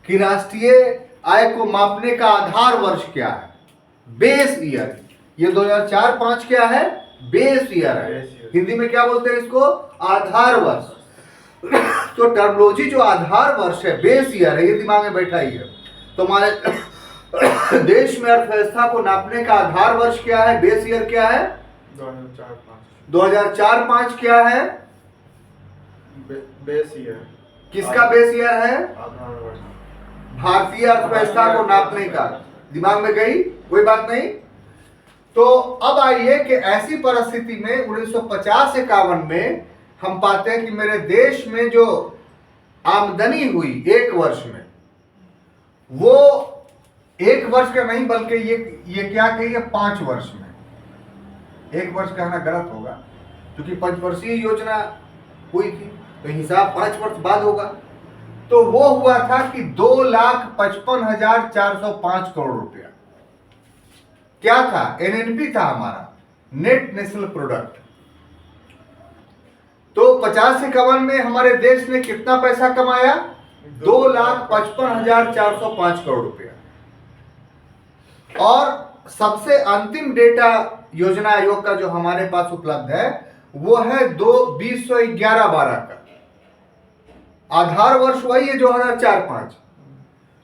कि राष्ट्रीय आय को मापने का आधार वर्ष क्या है? Base year. ये 2004-05 क्या है? बेस ईयर है। हिंदी में क्या बोलते हैं इसको? आधार वर्ष। तो टर्मोलॉजी जो आधार वर्ष है, बेस ईयर है, ये दिमाग में बैठा ही है। तो हमारे देश में अर्थव्यवस्था को नापने का आधार वर्ष क्या है? बेस ईयर क्या है? 2004-05 क्या है?
Base year.
किसका बेस ईयर है?
आधार वर्ष।
भारतीय अर्थव्यवस्था को नापने का। दिमाग में गई? कोई बात नहीं। तो अब आइए कि ऐसी परिस्थिति में 1950-51 में हम पाते हैं कि मेरे देश में जो आमदनी हुई 1 वर्ष में, वो 1 वर्ष का नहीं बल्कि ये क्या कहिए 5 वर्ष में। 1 वर्ष कहना गलत होगा क्योंकि 5 वर्षीय योजना हुई थी, तो हिसाब 5 वर्ष बाद होगा। तो वो हुआ था कि 2,55,405 करोड़ रुपया। क्या था? एनएनपी था हमारा, नेट नेशनल प्रोडक्ट। तो 50-51 में हमारे देश ने कितना पैसा कमाया? 2,55,405 करोड़ रुपया। और सबसे अंतिम डेटा योजना आयोग का जो हमारे पास उपलब्ध है वो है 2011-12 का। आधार वर्ष वही है 2004-05।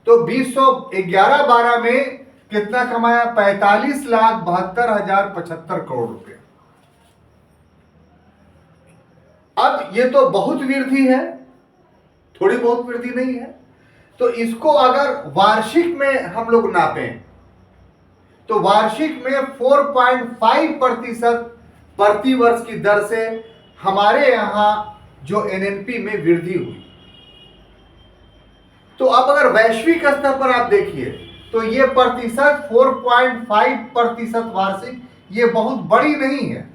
तो 2011-12 में कितना कमाया? 45,72,075 करोड़ रुपया। अब ये तो बहुत वृद्धि है, थोड़ी बहुत वृद्धि नहीं है। तो इसको अगर वार्षिक में हम लोग नापें तो वार्षिक में 4.5% प्रति वर्ष की दर से हमारे यहां जो एनएनपी में वृद्धि हुई। तो अब अगर वैश्विक स्तर पर आप देखिए तो ये प्रतिशत 4.5% वार्षिक, ये बहुत बड़ी नहीं है।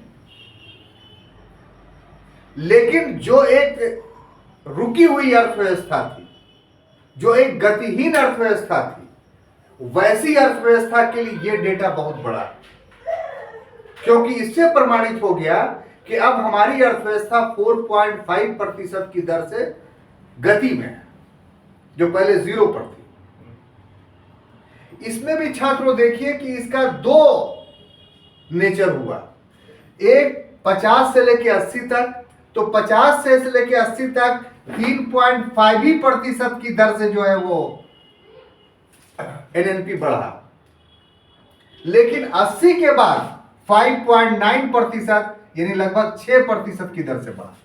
लेकिन जो एक रुकी हुई अर्थव्यवस्था थी, जो एक गतिहीन अर्थव्यवस्था थी, वैसी अर्थव्यवस्था के लिए यह डेटा बहुत बड़ा है, क्योंकि इससे प्रमाणित हो गया कि अब हमारी अर्थव्यवस्था 4.5% की दर से गति में है, जो पहले 0 पर थी। इसमें भी छात्रों देखिए कि इसका 2 नेचर हुआ, एक 50 से लेके 80 तक, तो 50 से लेके 80 तक 3.5% की दर से जो है वो एनएनपी बढ़ा, लेकिन 80 के बाद 5.9% यानी लगभग 6% की दर से बढ़ा।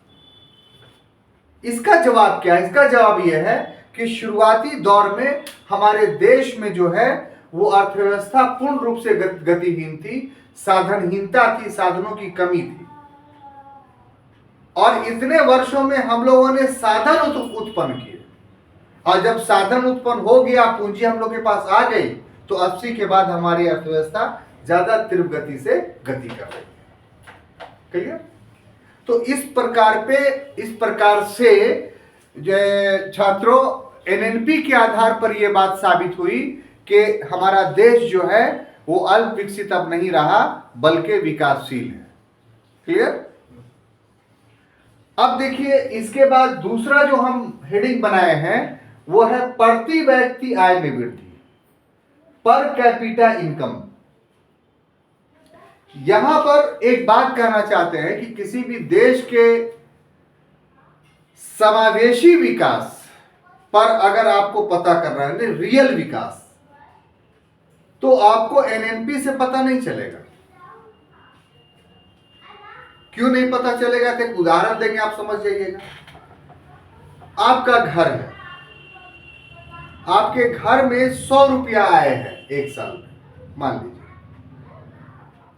इसका जवाब क्या है? इसका जवाब यह है कि शुरुआती दौर में हमारे देश में जो है वो अर्थव्यवस्था पूर्ण रूप से गतिहीन थी, साधनहीनता थी, साधनों की कमी थी, और इतने वर्षों में हम लोगों ने साधन उत्पन्न किए, और जब साधन उत्पन्न हो गया, पूंजी हम लोग के पास आ गई, तो 80 के बाद हमारी अर्थव्यवस्था ज्यादा तीव्र गति से गति कर रही है। क्लियर? तो इस प्रकार से जो छात्रों एनएनपी के आधार पर यह बात साबित हुई कि हमारा देश जो है वो अल्प विकसित अब नहीं रहा, बल्कि विकासशील है। क्लियर? अब देखिए, इसके बाद दूसरा जो हम हेडिंग बनाए हैं वो है प्रति व्यक्ति आय में वृद्धि, पर कैपिटा इनकम। यहां पर एक बात कहना चाहते हैं कि किसी भी देश के समावेशी विकास पर अगर आपको पता करना है, रियल विकास, तो आपको एनएनपी से पता नहीं चलेगा। क्यों नहीं पता चलेगा? एक उदाहरण देंगे, आप समझ जाइएगा। आपका घर है, आपके घर में 100 रुपया आए हैं एक साल में, मान लीजिए,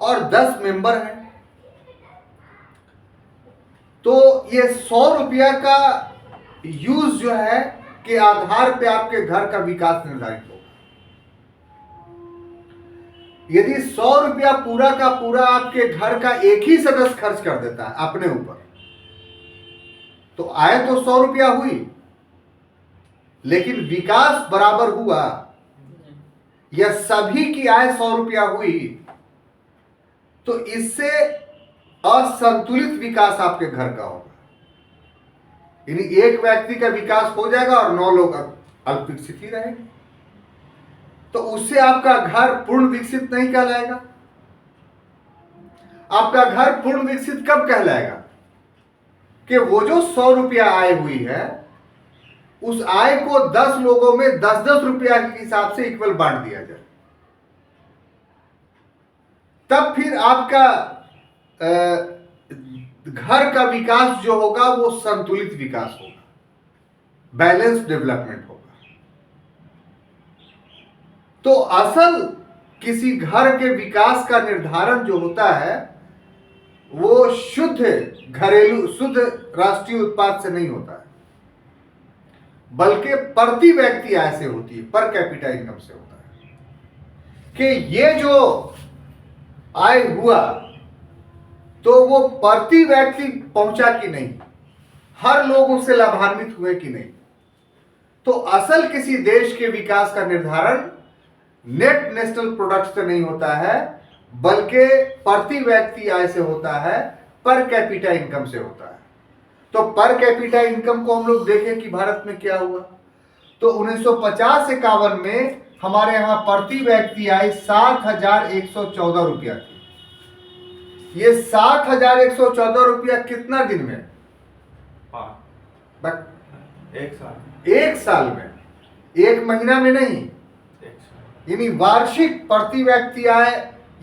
और 10 मेंबर हैं, तो ये 100 रुपया का यूज जो है के आधार पे आपके घर का विकास निर्धारित होगा। यदि 100 रुपया पूरा का पूरा आपके घर का एक ही सदस्य खर्च कर देता है अपने ऊपर, तो आय तो 100 रुपया हुई, लेकिन विकास बराबर हुआ, या सभी की आय 100 रुपया हुई, तो इससे असंतुलित विकास आपके घर का होगा। यानी एक व्यक्ति का विकास हो जाएगा और 9 लोग अल्प विकसित ही रहेंगे, तो उससे आपका घर पूर्ण विकसित नहीं कहलाएगा। आपका घर पूर्ण विकसित कब कहलाएगा? कि वो जो 100 रुपया आय हुई है, उस आय को 10 लोगों में 10-10 रुपया के हिसाब से इक्वल बांट दिया जाए, तब फिर आपका घर का विकास जो होगा वो संतुलित विकास होगा, बैलेंस डेवलपमेंट होगा। तो असल किसी घर के विकास का निर्धारण जो होता है वो शुद्ध राष्ट्रीय उत्पाद से नहीं होता है, बल्कि प्रति व्यक्ति आय से होती है, पर कैपिटा इनकम से होता है। कि ये जो आय हुआ तो वो प्रति व्यक्ति पहुंचा कि नहीं, हर लोग उससे लाभान्वित हुए कि नहीं। तो असल किसी देश के विकास का निर्धारण नेट नेशनल प्रोडक्ट से नहीं होता है, बल्कि प्रति व्यक्ति आय से होता है, पर कैपिटा इनकम से होता है। तो पर कैपिटा इनकम को हम लोग देखें कि भारत में क्या हुआ, तो 1950-51 में हमारे यहां प्रति व्यक्ति आय 7,114 रुपया थी। ये 7,114 रुपया कितना दिन में? एक साल में, एक महीना में नहीं। यानी वार्षिक प्रति व्यक्ति आय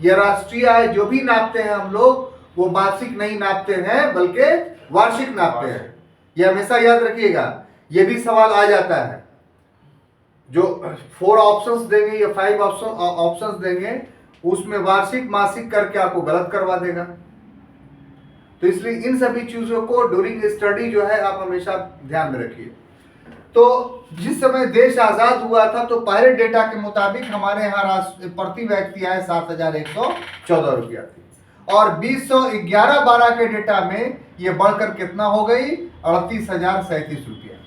या राष्ट्रीय आय जो भी नापते हैं हम लोग, वो मासिक नहीं नापते हैं, बल्कि वार्षिक नापते हैं। ये हमेशा याद रखिएगा, ये भी सवाल आ जाता है। जो 4 ऑप्शंस देंगे या 5 ऑप्शंस देंगे, उसमें वार्षिक मासिक करके आपको गलत करवा देगा। तो इसलिए इन सभी चीजों को ड्यूरिंग स्टडी जो है आप हमेशा ध्यान में रखिए। तो जिस समय देश आजाद हुआ था, तो पहले डेटा के मुताबिक हमारे यहाँ प्रति व्यक्ति आय 7,114 रुपया थी, और 2011-12 के डेटा में ये बढ़कर कितना हो गई? 38,037 रुपया।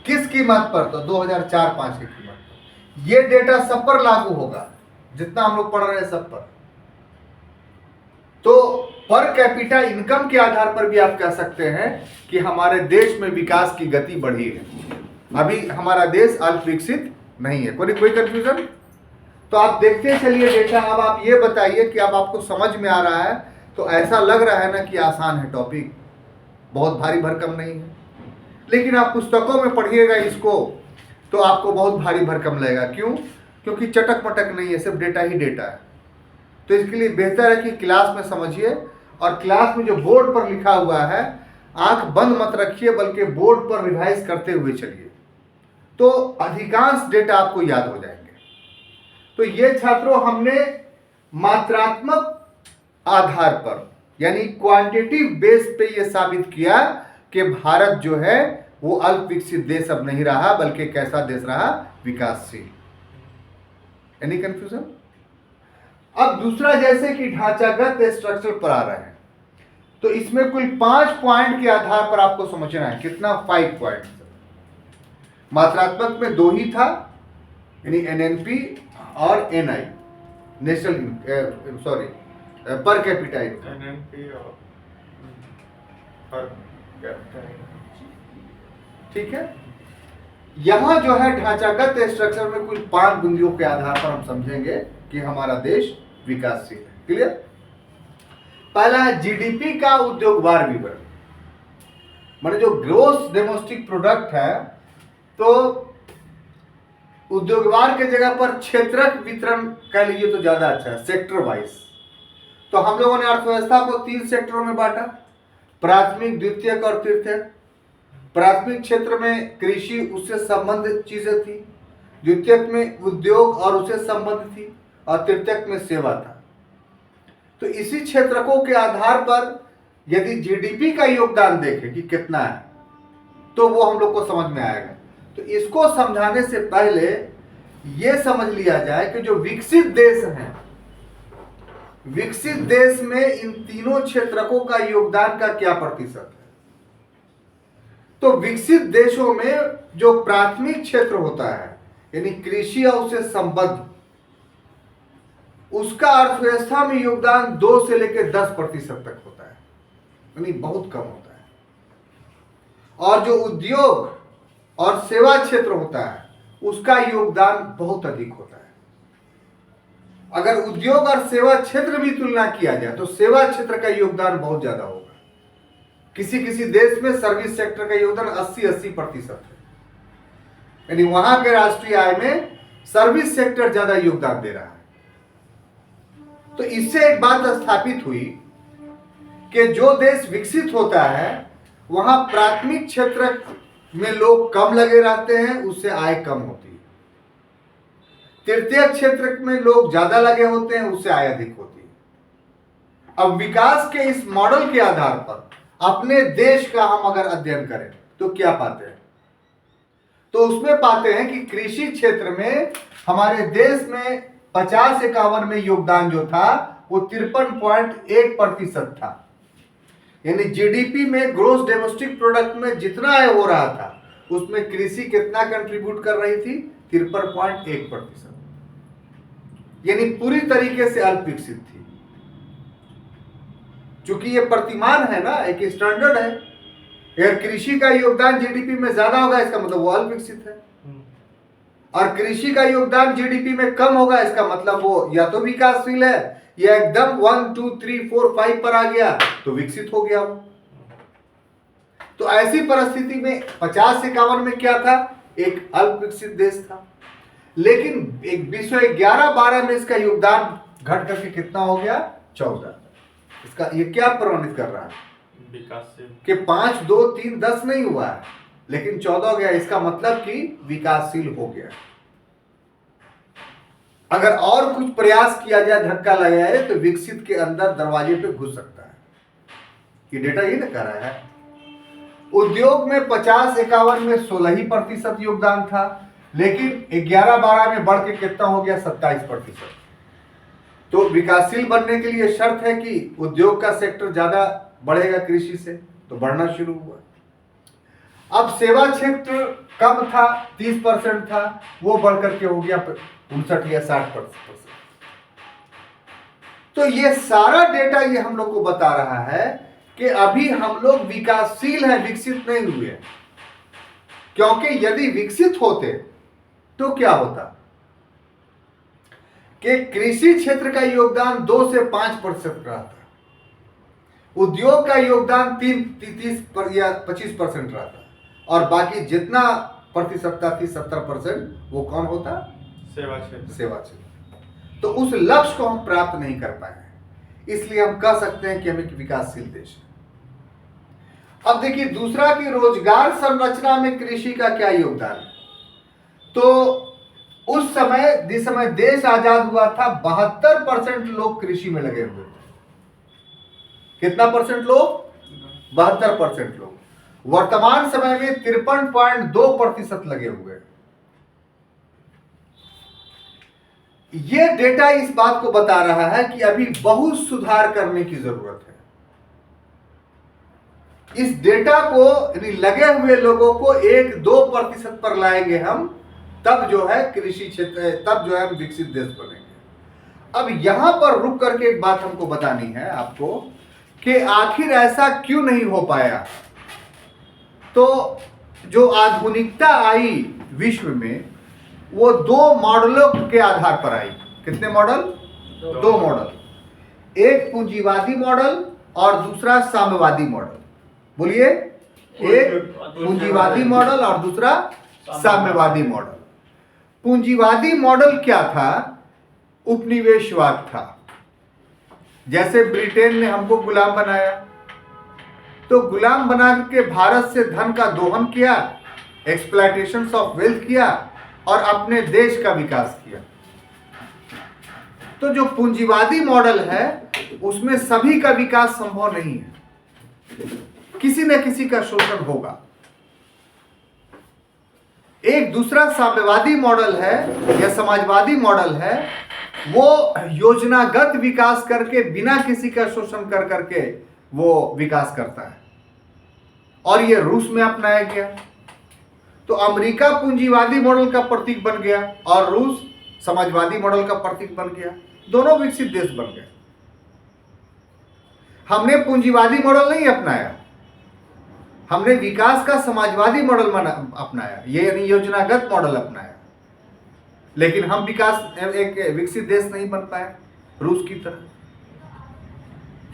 किस कीमत पर? तो 2004-5 की कीमत पर। ये डेटा सब पर लागू होगा, जितना हम लोग पढ़ रहे हैं सब पर। तो पर कैपिटा इनकम के आधार पर भी आप कह सकते हैं कि हमारे देश में विकास की गति बढ़ी है। अभी हमारा देश अल्प विकसित नहीं है। कोई कंफ्यूजन? तो आप देखते चलिए डेटा। अब आप ये बताइए कि अब आपको समझ में आ रहा है। तो ऐसा लग रहा है ना कि आसान है टॉपिक, बहुत भारी भरकम नहीं है। लेकिन आप पुस्तकों में पढ़िएगा इसको तो आपको बहुत भारी भरकम लगेगा। क्यों? क्योंकि चटक पटक नहीं है, सिर्फ डेटा ही डेटा है। तो इसके लिए बेहतर है कि क्लास में समझिए, और क्लास में जो बोर्ड पर लिखा हुआ है आंख बंद मत रखिए, बल्कि बोर्ड पर रिवाइज करते हुए चलिए, तो अधिकांश डेटा आपको याद हो जाएंगे। तो ये छात्रों हमने मात्रात्मक आधार पर यानी क्वांटिटेटिव बेस पे ये साबित किया कि भारत जो है वो अल्प विकसित देश अब नहीं रहा, बल्कि कैसा देश रहा? विकासशील। Any confusion? अब दूसरा, जैसे कि ढांचागत स्ट्रक्चर पर आ रहे हैं, तो इसमें कुल 5 पॉइंट के आधार पर आपको समझना है। कितना? 5 पॉइंट। मात्रात्मक में 2 ही था, यानी एनएनपी और NI, national per capita income.
NNP और पर कैपिटा।
ठीक है। यहां जो है ढांचागत स्ट्रक्चर में कुल 5 बिंदुओं के आधार पर हम समझेंगे कि हमारा देश विकासशील है। क्लियर? पहला है जीडीपी का उद्योगवार विवरण, माने जो ग्रोस डोमेस्टिक प्रोडक्ट है, तो उद्योगवार के जगह पर क्षेत्रक वितरण कह लीजिए तो ज्यादा अच्छा है, सेक्टर वाइज। तो हम लोगों ने अर्थव्यवस्था को 3 सेक्टरों में बांटा, प्राथमिक, द्वितीयक और तृतीयक। प्राथमिक क्षेत्र में कृषि, उससे संबंधित चीजें थी, द्वितीयक में उद्योग और उससे संबंधित थी, और तृतीयक में सेवा था। तो इसी क्षेत्रकों के आधार पर यदि जीडीपी का योगदान देखें कि कितना है, तो वो हम लोग को समझ में आएगा। तो इसको समझाने से पहले यह समझ लिया जाए कि जो विकसित देश हैं, विकसित देश में इन तीनों क्षेत्रकों का योगदान का क्या प्रतिशत है। तो विकसित देशों में जो प्राथमिक क्षेत्र होता है, यानी कृषि और उससे संबद्ध, उसका अर्थव्यवस्था में योगदान 2 से लेकर 10% तक होता है, यानी बहुत कम होता है। और जो उद्योग और सेवा क्षेत्र होता है, उसका योगदान बहुत अधिक होता है। अगर उद्योग और सेवा क्षेत्र भी तुलना किया जाए तो सेवा क्षेत्र का योगदान बहुत ज्यादा होगा। किसी किसी देश में सर्विस सेक्टर का योगदान 80% है, यानी वहां के राष्ट्रीय आय में सर्विस सेक्टर ज्यादा योगदान दे रहा है। तो इससे एक बात स्थापित हुई कि जो देश विकसित होता है वहां प्राथमिक क्षेत्र में लोग कम लगे रहते हैं, उससे आय कम होती है। तृतीय क्षेत्र में लोग ज्यादा लगे होते हैं, उससे आय अधिक होती है। अब विकास के इस मॉडल के आधार पर अपने देश का हम अगर अध्ययन करें तो क्या पाते हैं? तो उसमें पाते हैं कि कृषि क्षेत्र में हमारे देश में 50-51 में योगदान जो था वो 53.1% था। यानी जीडीपी में, ग्रोस डोमेस्टिक प्रोडक्ट में जितना आय हो रहा था उसमें कृषि कितना कंट्रीब्यूट कर रही थी? 53.1%, यानी पूरी तरीके से अल्प विकसित थी। चूंकि ये प्रतिमान है ना, एक स्टैंडर्ड है। अगर कृषि का योगदान जीडीपी में ज्यादा होगा इसका मतलब वो अल्प विकसित है, और कृषि का योगदान जीडीपी में कम होगा इसका मतलब वो या तो विकासशील है या एकदम 1, 2, 3, 4, 5 पर आ गया तो विकसित हो गया वो। तो ऐसी परिस्थिति में 50-51 में क्या था? एक अल्प विकसित देश था। लेकिन एक 2011-12 में इसका योगदान घट करके कितना हो गया? 14। इसका ये क्या प्रमाणित कर रहा है?
विकासशील
कि 5, 2, 3, 10 नहीं हुआ है, लेकिन 14 हो गया। इसका मतलब कि विकासशील हो गया। अगर और कुछ प्रयास किया जाए, धक्का लगाया जाए, तो विकसित के अंदर दरवाजे पे घुस सकता है। ये डेटा ही ना कर रहा है। उद्योग में 50-51 में 16% योगदान था, लेकिन 11-12 में बढ़ के कितना हो गया? 27%। तो विकासशील बनने के लिए शर्त है कि उद्योग का सेक्टर ज्यादा बढ़ेगा कृषि से, तो बढ़ना शुरू हुआ। अब सेवा क्षेत्र कम था, 30% था, वो बढ़कर के हो गया 59 या 60%। तो ये सारा डेटा ये हम लोग को बता रहा है कि अभी हम लोग विकासशील हैं, विकसित नहीं हुए। क्योंकि यदि विकसित होते तो क्या होता कि कृषि क्षेत्र का योगदान 2 से 5% रहता, उद्योग का योगदान 30 या 25% रहता, और बाकी जितना प्रतिशतता थी 70% वो कौन होता?
सेवा क्षेत्र।
सेवा क्षेत्र। तो उस लक्ष्य को हम प्राप्त नहीं कर पाए हैं, इसलिए हम कह सकते हैं कि हम एक विकासशील देश है। अब देखिए दूसरा कि रोजगार संरचना में कृषि का क्या योगदान है। तो उस समय जिस समय देश आजाद हुआ था 72% लोग कृषि में लगे हुए थे। कितना परसेंट लोग? 72% लोग। वर्तमान समय में 53.2% लगे हुए हैं। ये डेटा इस बात को बता रहा है कि अभी बहुत सुधार करने की जरूरत है। इस डेटा को यानी लगे हुए लोगों को 1-2% पर लाएंगे हम, तब जो है कृषि क्षेत्र, तब जो है हम विकसित देश बनेंगे। अब यहां पर रुक करके एक बात हमको बतानी है आपको कि आखिर ऐसा क्यों नहीं हो पाया। तो जो आधुनिकता आई विश्व में वो 2 मॉडलों के आधार पर आई। कितने मॉडल? 2 मॉडल। एक पूंजीवादी मॉडल और दूसरा साम्यवादी मॉडल। बोलिए, एक पूंजीवादी मॉडल और दूसरा साम्यवादी मॉडल। पूंजीवादी मॉडल क्या था? उपनिवेशवाद था। जैसे ब्रिटेन ने हमको गुलाम बनाया, तो गुलाम बना के भारत से धन का दोहन किया, एक्सप्लॉयटेशन ऑफ वेल्थ किया और अपने देश का विकास किया। तो जो पूंजीवादी मॉडल है उसमें सभी का विकास संभव नहीं है, किसी न किसी का शोषण होगा। एक दूसरा साम्यवादी मॉडल है या समाजवादी मॉडल है, वो योजनागत विकास करके बिना किसी का शोषण कर करके वो विकास करता है, और ये रूस में अपनाया गया। तो अमेरिका पूंजीवादी मॉडल का प्रतीक बन गया और रूस समाजवादी मॉडल का प्रतीक बन गया। दोनों विकसित देश बन गए। हमने पूंजीवादी मॉडल नहीं अपनाया, हमने विकास का समाजवादी मॉडल अपनाया, ये यानी योजनागत मॉडल अपनाया। लेकिन हम विकास एक विकसित देश नहीं बन पाए रूस की तरह।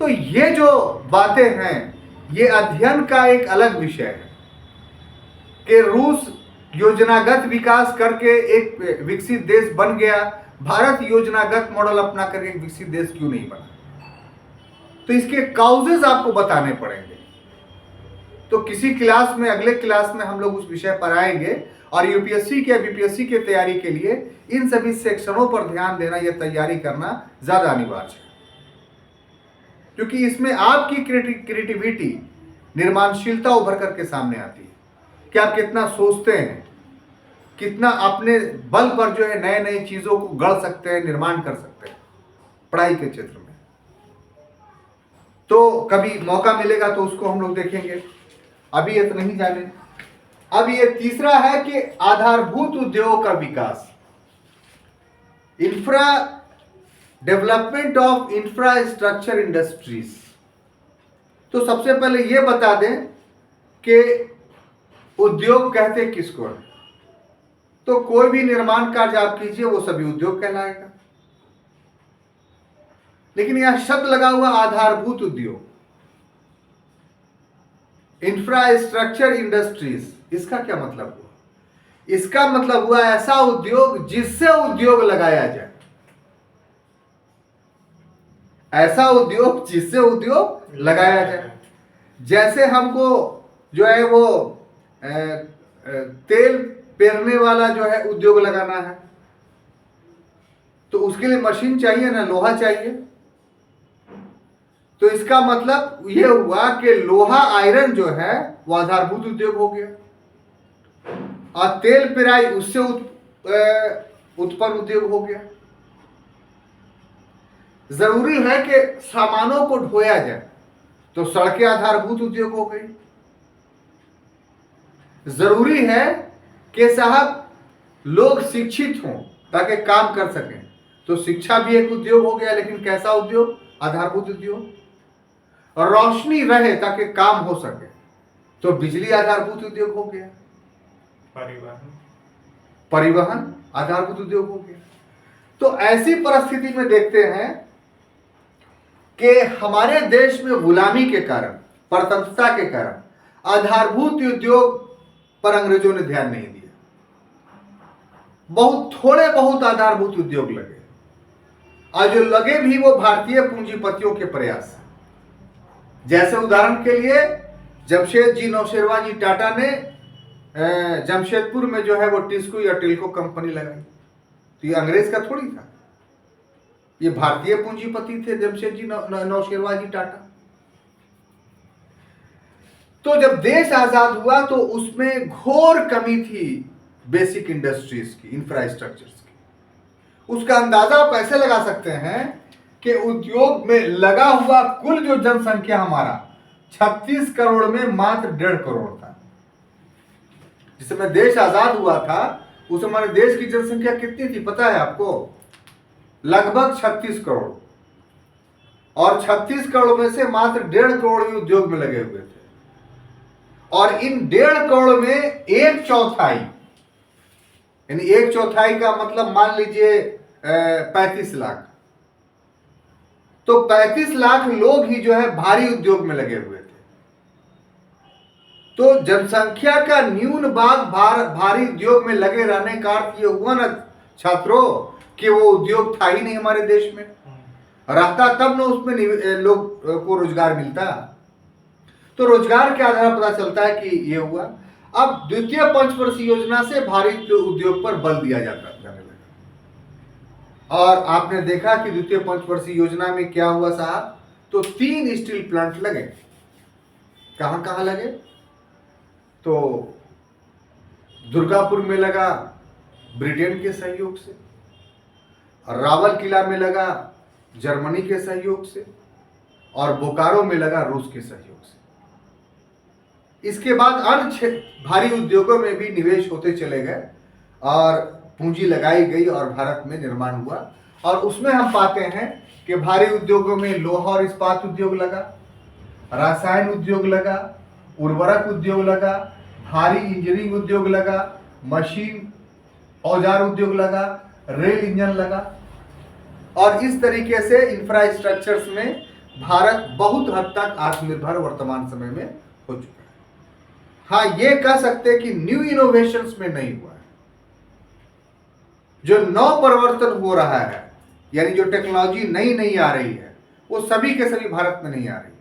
तो ये जो बातें हैं ये अध्ययन का एक अलग विषय है कि रूस योजनागत विकास करके एक विकसित देश बन गया, भारत योजनागत मॉडल अपना करके एक विकसित देश क्यों नहीं बना। तो इसके काउजेज आपको बताने पड़ेंगे। तो किसी क्लास में, अगले क्लास में हम लोग उस विषय पर आएंगे, और यूपीएससी के बीपीएससी के तैयारी के लिए इन सभी सेक्शनों पर ध्यान देना, यह तैयारी करना ज्यादा अनिवार्य है, क्योंकि इसमें आपकी क्रिएटिविटी, निर्माणशीलता उभर करके सामने आती है कि आप कितना सोचते हैं, कितना अपने बल पर जो है नए नए चीजों को गढ़ सकते हैं, निर्माण कर सकते हैं पढ़ाई के क्षेत्र में। तो कभी मौका मिलेगा तो उसको हम लोग देखेंगे, अभी ये तो नहीं जाने। अब ये तीसरा है कि आधारभूत उद्योगों का विकास, infra development of infrastructure industries. तो सबसे पहले ये बता दें कि उद्योग कहते किसको है। तो कोई भी निर्माण कार्य आप कीजिए वो सभी उद्योग कहलाएगा। लेकिन यह शब्द लगा हुआ आधारभूत उद्योग, इंफ्रास्ट्रक्चर इंडस्ट्रीज, इसका क्या मतलब हुआ? इसका मतलब हुआ ऐसा उद्योग जिससे उद्योग लगाया जाए, ऐसा उद्योग जिससे उद्योग लगाया जाए। जैसे हमको जो है वो तेल पेरने वाला जो है उद्योग लगाना है, तो उसके लिए मशीन चाहिए ना, लोहा चाहिए। तो इसका मतलब यह हुआ कि लोहा आयरन जो है वो आधारभूत उद्योग हो गया, और तेल पेराई उससे उत्पन्न उद्योग हो गया। जरूरी है कि सामानों को ढोया जाए, तो सड़कें आधारभूत उद्योग हो गई। जरूरी है कि साहब लोग शिक्षित हों ताकि काम कर सकें। तो शिक्षा भी एक उद्योग हो गया, लेकिन कैसा उद्योग? आधारभूत उद्योग। और रोशनी रहे ताकि काम हो सके, तो बिजली आधारभूत उद्योग हो गया। परिवहन आधारभूत उद्योग हो गया। तो ऐसी परिस्थिति में देखते हैं कि हमारे देश में गुलामी के कारण, परतंत्रता के कारण आधारभूत उद्योग पर अंग्रेजों ने ध्यान नहीं दिया। बहुत थोड़े बहुत आधारभूत उद्योग लगे, और जो लगे भी वो भारतीय पूंजीपतियों के प्रयास से। जैसे उदाहरण के लिए जमशेद जी नौशेरवान जी टाटा ने जमशेदपुर में जो है वो टिस्को या टिल्को कंपनी लगाई। तो ये अंग्रेज का थोड़ी था, ये भारतीय पूंजीपति थे जमशेद जी नौशेरवान जी टाटा। तो जब देश आजाद हुआ तो उसमें घोर कमी थी बेसिक इंडस्ट्रीज की, इंफ्रास्ट्रक्चर्स की। उसका अंदाजा आप ऐसे लगा सकते हैं कि उद्योग में लगा हुआ कुल जो जनसंख्या हमारा 36 करोड़ में मात्र 1.5 करोड़ था। जिस समय देश आजाद हुआ था उस हमारे देश की जनसंख्या कितनी थी पता है आपको? लगभग 36 करोड़। और 36 करोड़ में से मात्र 1.5 करोड़ ही उद्योग में लगे हुए थे। और इन 1.5 करोड़ में 1/4, यानी 1/4 का मतलब मान लीजिए 35 लाख। तो 35 लाख लोग ही जो है भारी उद्योग में लगे हुए थे। तो जनसंख्या का न्यून भाग भारी उद्योग में लगे रहने का अर्थ ये हुआ ना छात्रों कि वो उद्योग था ही नहीं हमारे देश में। रहता तब ना उसमें लोग को रोजगार मिलता। तो रोजगार के आधार पर पता चलता है कि ये हुआ। अब द्वितीय पंचवर्षीय योजना से भारी उद्योग पर बल दिया जाने लगा। और आपने देखा कि द्वितीय पंचवर्षीय योजना में क्या हुआ साहब? तो 3 स्टील प्लांट लगे। कहां कहां लगे? तो दुर्गापुर में लगा ब्रिटेन के सहयोग से, रावल किला में लगा जर्मनी के सहयोग से, और बोकारो में लगा रूस के सहयोग से। इसके बाद अन्य भारी उद्योगों में भी निवेश होते चले गए और पूंजी लगाई गई और भारत में निर्माण हुआ। और उसमें हम पाते हैं कि भारी उद्योगों में लोहा और इस्पात उद्योग लगा, रसायन उद्योग लगा, उर्वरक उद्योग लगा, भारी इंजीनियरिंग उद्योग लगा, मशीन औजार उद्योग लगा, रेल इंजन लगा। और इस तरीके से इंफ्रास्ट्रक्चर्स में भारत बहुत हद तक आत्मनिर्भर वर्तमान समय में हो चुका है। हाँ, ये कह सकते हैं कि न्यू इनोवेशंस में नहीं हुआ है। जो नव परिवर्तन हो रहा है, यानी जो टेक्नोलॉजी नई नई आ रही है, वो सभी के सभी भारत में नहीं आ रही है।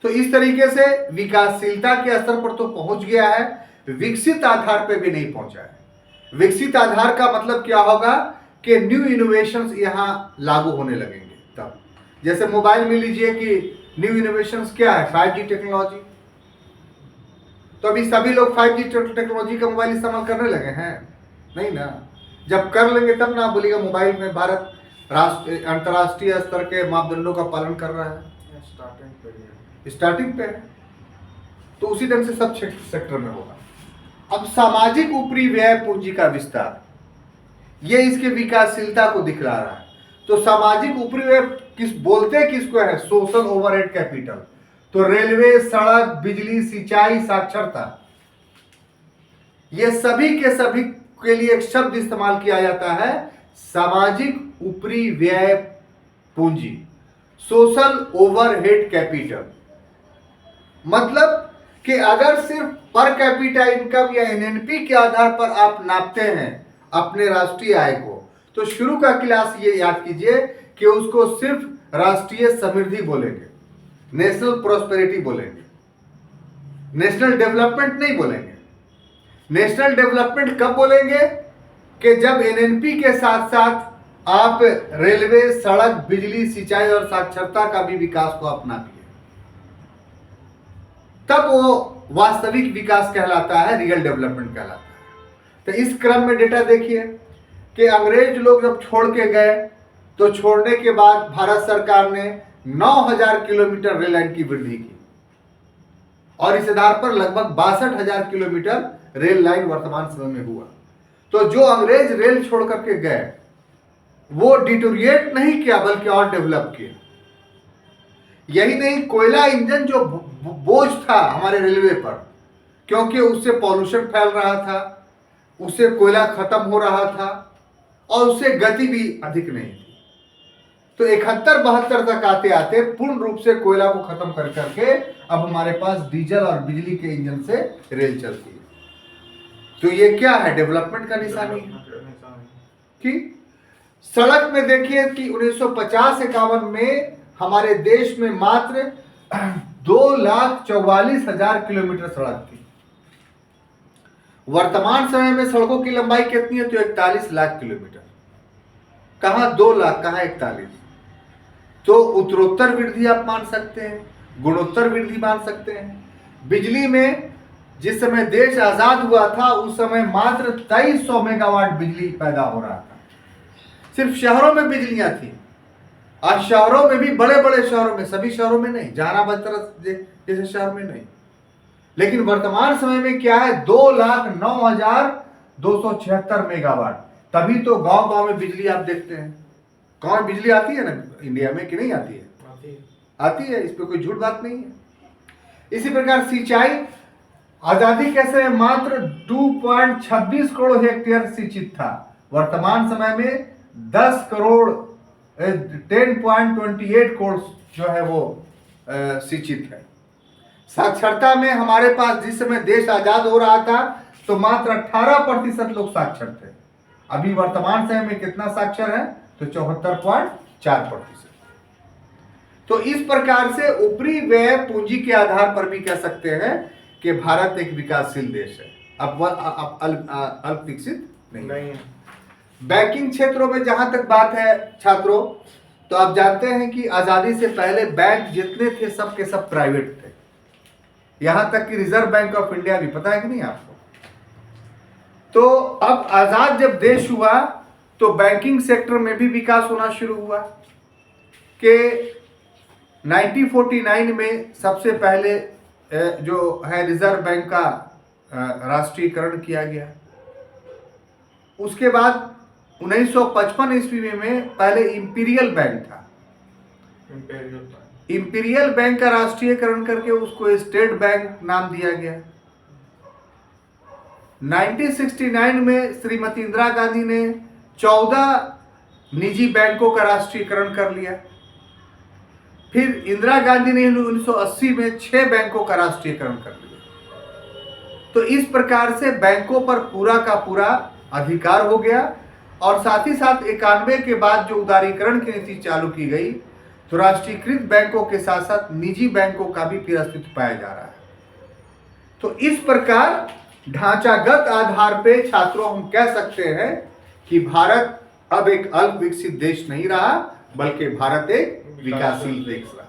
तो इस तरीके से विकासशीलता के स्तर पर तो पहुंच गया है, विकसित आधार पे भी नहीं पहुंचा है। विकसित आधार का मतलब क्या होगा कि न्यू इनोवेशंस यहां लागू होने लगेंगे। तब जैसे मोबाइल में लीजिए कि न्यू इनोवेशंस क्या है? 5G technology. तो अभी सभी लोग 5G टेक्नोलॉजी का मोबाइल इस्तेमाल करने लगे हैं? नहीं ना। जब कर लेंगे तब ना बोलिएगा मोबाइल में भारत अंतर्राष्ट्रीय स्तर के मापदंडों का पालन कर रहा है। स्टार्टिंग पे है, तो उसी ढंग से सब सेक्टर में होगा। अब सामाजिक ऊपरी व्यय पूंजी का विस्तार, ये इसके विकासशीलता को दिखला रहा है। तो सामाजिक ऊपरी व्यय बोलते किसको है? Social overhead capital. तो रेलवे, सड़क, बिजली, सिंचाई, साक्षरता, ये सभी के सभी के लिए एक शब्द इस्तेमाल किया जाता है, सामाजिक ऊपरी व्यय पूंजी, सोशल ओवरहेड कैपिटल। मतलब कि अगर सिर्फ पर कैपिटा इनकम या एनएनपी के आधार पर आप नापते हैं अपने राष्ट्रीय आय को, तो शुरू का क्लास ये याद कीजिए कि उसको सिर्फ राष्ट्रीय समृद्धि बोलेंगे, नेशनल प्रोस्पेरिटी बोलेंगे, नेशनल डेवलपमेंट नहीं बोलेंगे। नेशनल डेवलपमेंट कब बोलेंगे? कि जब एनएनपी के साथ साथ आप रेलवे, सड़क, बिजली, सिंचाई और साक्षरता का भी विकास को अपनाइए, तब वो वास्तविक विकास कहलाता है, रियल डेवलपमेंट कहलाता है। तो इस क्रम में डेटा देखिए कि अंग्रेज लोग जब छोड़ के गए तो छोड़ने के बाद भारत सरकार ने 9000 किलोमीटर रेल लाइन की वृद्धि की और इस आधार पर लगभग 62,000 किलोमीटर रेल लाइन वर्तमान समय में हुआ। तो जो अंग्रेज रेल छोड़ करके गए वो डिटोरिएट नहीं किया बल्कि और डेवलप किया। यही नहीं, कोयला इंजन जो बोझ था हमारे रेलवे पर, क्योंकि उससे पॉल्यूशन फैल रहा था, उससे कोयला खत्म हो रहा था और उससे गति भी अधिक नहीं थी। तो 71-72 तक आते आते पूर्ण रूप से कोयला को खत्म कर करके अब हमारे पास डीजल और बिजली के इंजन से रेल चलती है। तो ये क्या है? डेवलपमेंट का निशानी है कि सड़क में देखिए कि 1950-51 में हमारे देश में मात्र 2,44,000 किलोमीटर सड़क थी। वर्तमान समय में सड़कों की लंबाई कितनी है? तो 41 लाख किलोमीटर। कहां 2 लाख, कहां 41? तो उत्तरोत्तर वृद्धि आप मान सकते हैं, गुणोत्तर वृद्धि मान सकते हैं। बिजली में जिस समय देश आजाद हुआ था उस समय मात्र 2300 मेगावाट बिजली पैदा हो रहा था। सिर्फ शहरों में बिजलियां थी। आज शहरों में भी, बड़े बड़े शहरों में, सभी शहरों में नहीं, जहानाबाद जैसे शहर में नहीं, लेकिन वर्तमान समय में क्या है? 2,09,276 मेगावाट। तभी तो गांव गांव में बिजली आप देखते हैं। गांव में बिजली आती है ना इंडिया में कि नहीं आती है? आती है, इस पे कोई झूठ बात नहीं है। इसी प्रकार सिंचाई, आजादी के समय मात्र 2.26 करोड़ हेक्टेयर सिंचित था। वर्तमान समय में 10.28 करोड़ जो है वो सिंचित है। साक्षरता में हमारे पास जिस समय देश आजाद हो रहा था तो मात्र 18% लोग साक्षर थे। अभी वर्तमान समय में कितना साक्षर है? तो 74.4%। तो इस प्रकार से ऊपरी व्यय पूंजी के आधार पर भी कह सकते हैं कि भारत एक विकासशील देश है, अब अल्प विकसित नहीं है। बैंकिंग क्षेत्रों में जहां तक बात है छात्रों, तो आप जानते हैं कि आजादी से पहले बैंक जितने थे सब के सब प्राइवेट थे। यहां तक कि रिजर्व बैंक ऑफ इंडिया भी, पता है कि नहीं आपको? तो अब आजाद जब देश हुआ तो बैंकिंग सेक्टर में भी विकास होना शुरू हुआ कि 1949 में सबसे पहले जो है रिजर्व बैंक का राष्ट्रीयकरण किया गया। उसके बाद 1955 ईस्वी में पहले इंपीरियल बैंक था। इंपीरियल बैंक का राष्ट्रीयकरण करके उसको स्टेट बैंक नाम दिया गया। 1969 में श्रीमती इंदिरा गांधी ने 14 निजी बैंकों का राष्ट्रीयकरण कर लिया। फिर इंदिरा गांधी ने 1980 में 6 बैंकों का राष्ट्रीयकरण कर लिया। तो इस प्रकार से बैंकों पर पूरा का पूरा अधिकार हो गया। और साथ ही साथ 91 के बाद जो उदारीकरण की नीति चालू की गई तो राष्ट्रीयकृत बैंकों के साथ साथ निजी बैंकों का भी फिर अस्तित्व पाया जा रहा है। तो इस प्रकार ढांचागत आधार पे छात्रों हम कह सकते हैं कि भारत अब एक अल्प विकसित देश नहीं रहा बल्कि भारत एक विकासशील देश रहा।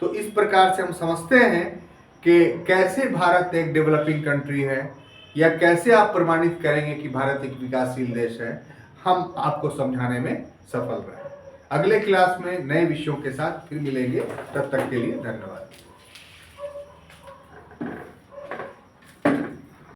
तो इस प्रकार से हम समझते हैं कि कैसे भारत एक डेवलपिंग कंट्री है या कैसे आप प्रमाणित करेंगे कि भारत एक विकासशील देश है, हम आपको समझाने में सफल रहे। अगले क्लास में नए विषयों के साथ फिर मिलेंगे, तब तक के लिए धन्यवाद।